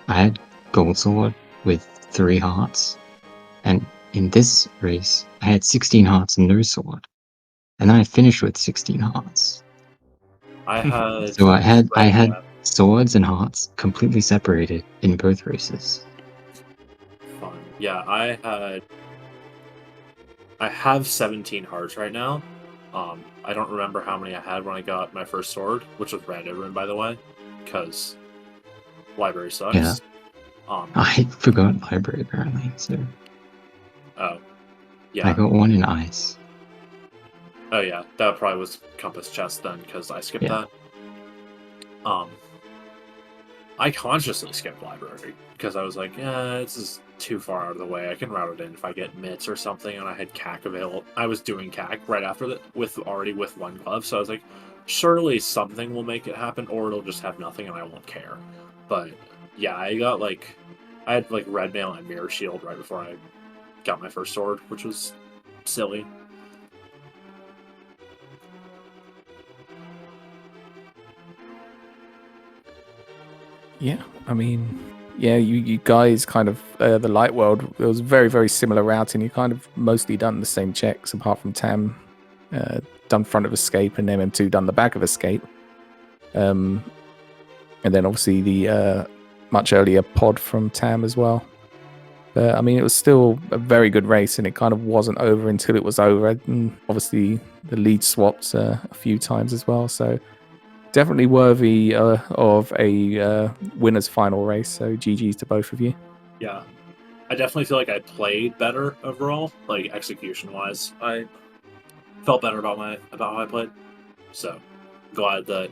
I had gold sword with 3 hearts, and in this race, I had 16 hearts and no sword, and then I finished with 16 hearts. I had So I had swords and hearts completely separated in both races. fun. Yeah, I have 17 hearts right now. I don't remember how many I had when I got my first sword, which was Randomizer, by the way, because library sucks. Yeah. I forgot library apparently, so Oh, yeah. I got one in ice. Oh yeah, that probably was Compass Chest then, because I skipped that. I consciously skipped library because I was like, yeah, this is too far out of the way. I can route it in if I get mitts or something, and I had CAC available. I was doing CAC right after that with one glove, so I was like, surely something will make it happen, or it'll just have nothing and I won't care. But yeah, I had like red mail and mirror shield right before I got my first sword, which was silly. Yeah, I mean, yeah, you guys kind of the light world. It was very very similar routing. You kind of mostly done the same checks, apart from Tam, done front of escape, and MM2 done the back of escape. And then obviously the much earlier pod from Tam as well. But I mean, it was still a very good race, and it kind of wasn't over until it was over. And obviously, the lead swapped a few times as well. So definitely worthy of a winner's final race. So GG's to both of you. Yeah, I definitely feel like I played better overall, like execution wise. I felt better about how I played. So glad that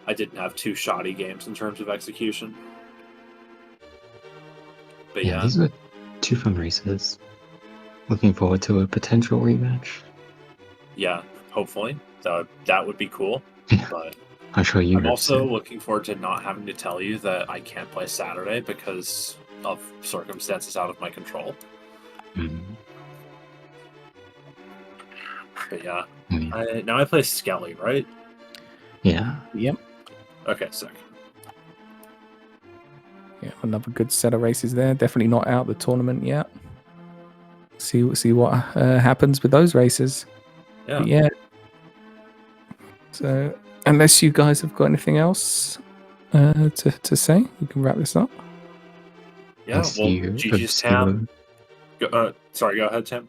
I didn't have 2 shoddy games in terms of execution. But yeah, These were 2 fun races. Looking forward to a potential rematch. Yeah, hopefully that would be cool. Yeah. But I'm sure you. I'm also looking forward to not having to tell you that I can't play Saturday because of circumstances out of my control. Mm-hmm. But yeah, now I play Skelly, right? Yeah. Yep. Okay, sick. Yeah, another good set of races there. Definitely not out the tournament yet. See what happens with those races. Yeah. But yeah. So unless you guys have got anything else to say, we can wrap this up. Yeah. Well, GG's Tam. Sorry, go ahead, Tim.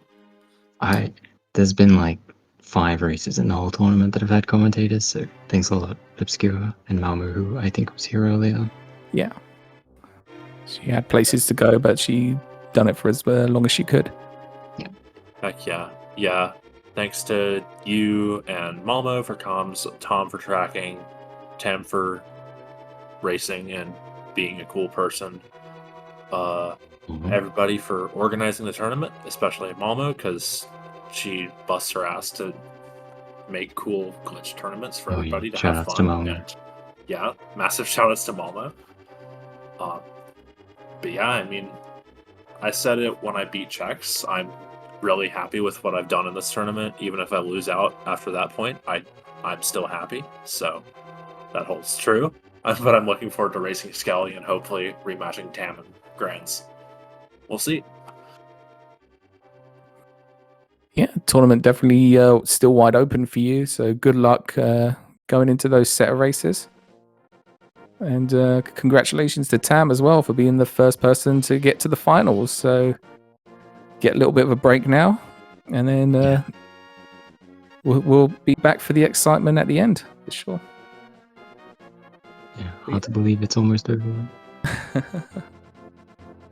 There's been like 5 races in the whole tournament that have had commentators, so thanks a lot, Obscure and Malmo, who I think was here earlier. Yeah. She had places to go, but she done it for as long as she could. Yeah. Heck yeah. Yeah. Thanks to you and Malmo for comms, Tom for tracking, Tam for racing and being a cool person. Everybody for organizing the tournament, especially Malmo, because she busts her ass to make cool glitch tournaments for everybody to have fun. And yeah, massive shout outs to Malmo. But yeah, I mean, I said it when I beat Chex. I'm really happy with what I've done in this tournament. Even if I lose out after that point, I'm still happy. So that holds true. But I'm looking forward to racing Skelly and hopefully rematching Tam and Grands. We'll see. Yeah, tournament definitely still wide open for you. So good luck going into those set of races. And congratulations to Tam as well for being the first person to get to the finals. So get a little bit of a break now, and then we'll be back for the excitement at the end for sure. Yeah, hard to believe it's almost over.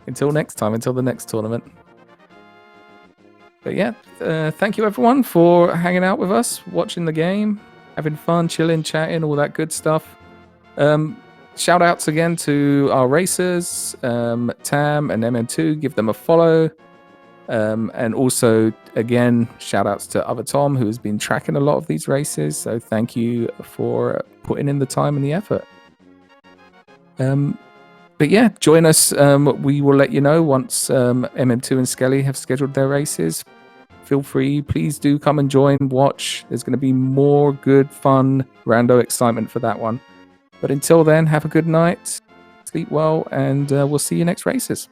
Until next time, until the next tournament. But yeah, thank you everyone for hanging out with us, watching the game, having fun, chilling, chatting, all that good stuff. Shout outs again to our racers, Tam and MM2, give them a follow. And also, again, shout outs to Other Tom, who has been tracking a lot of these races. So thank you for putting in the time and the effort. But yeah, join us. We will let you know once MM2 and Skelly have scheduled their races. Feel free, please do come and join, watch. There's going to be more good, fun, rando excitement for that one. But until then, have a good night, sleep well, and we'll see you next races.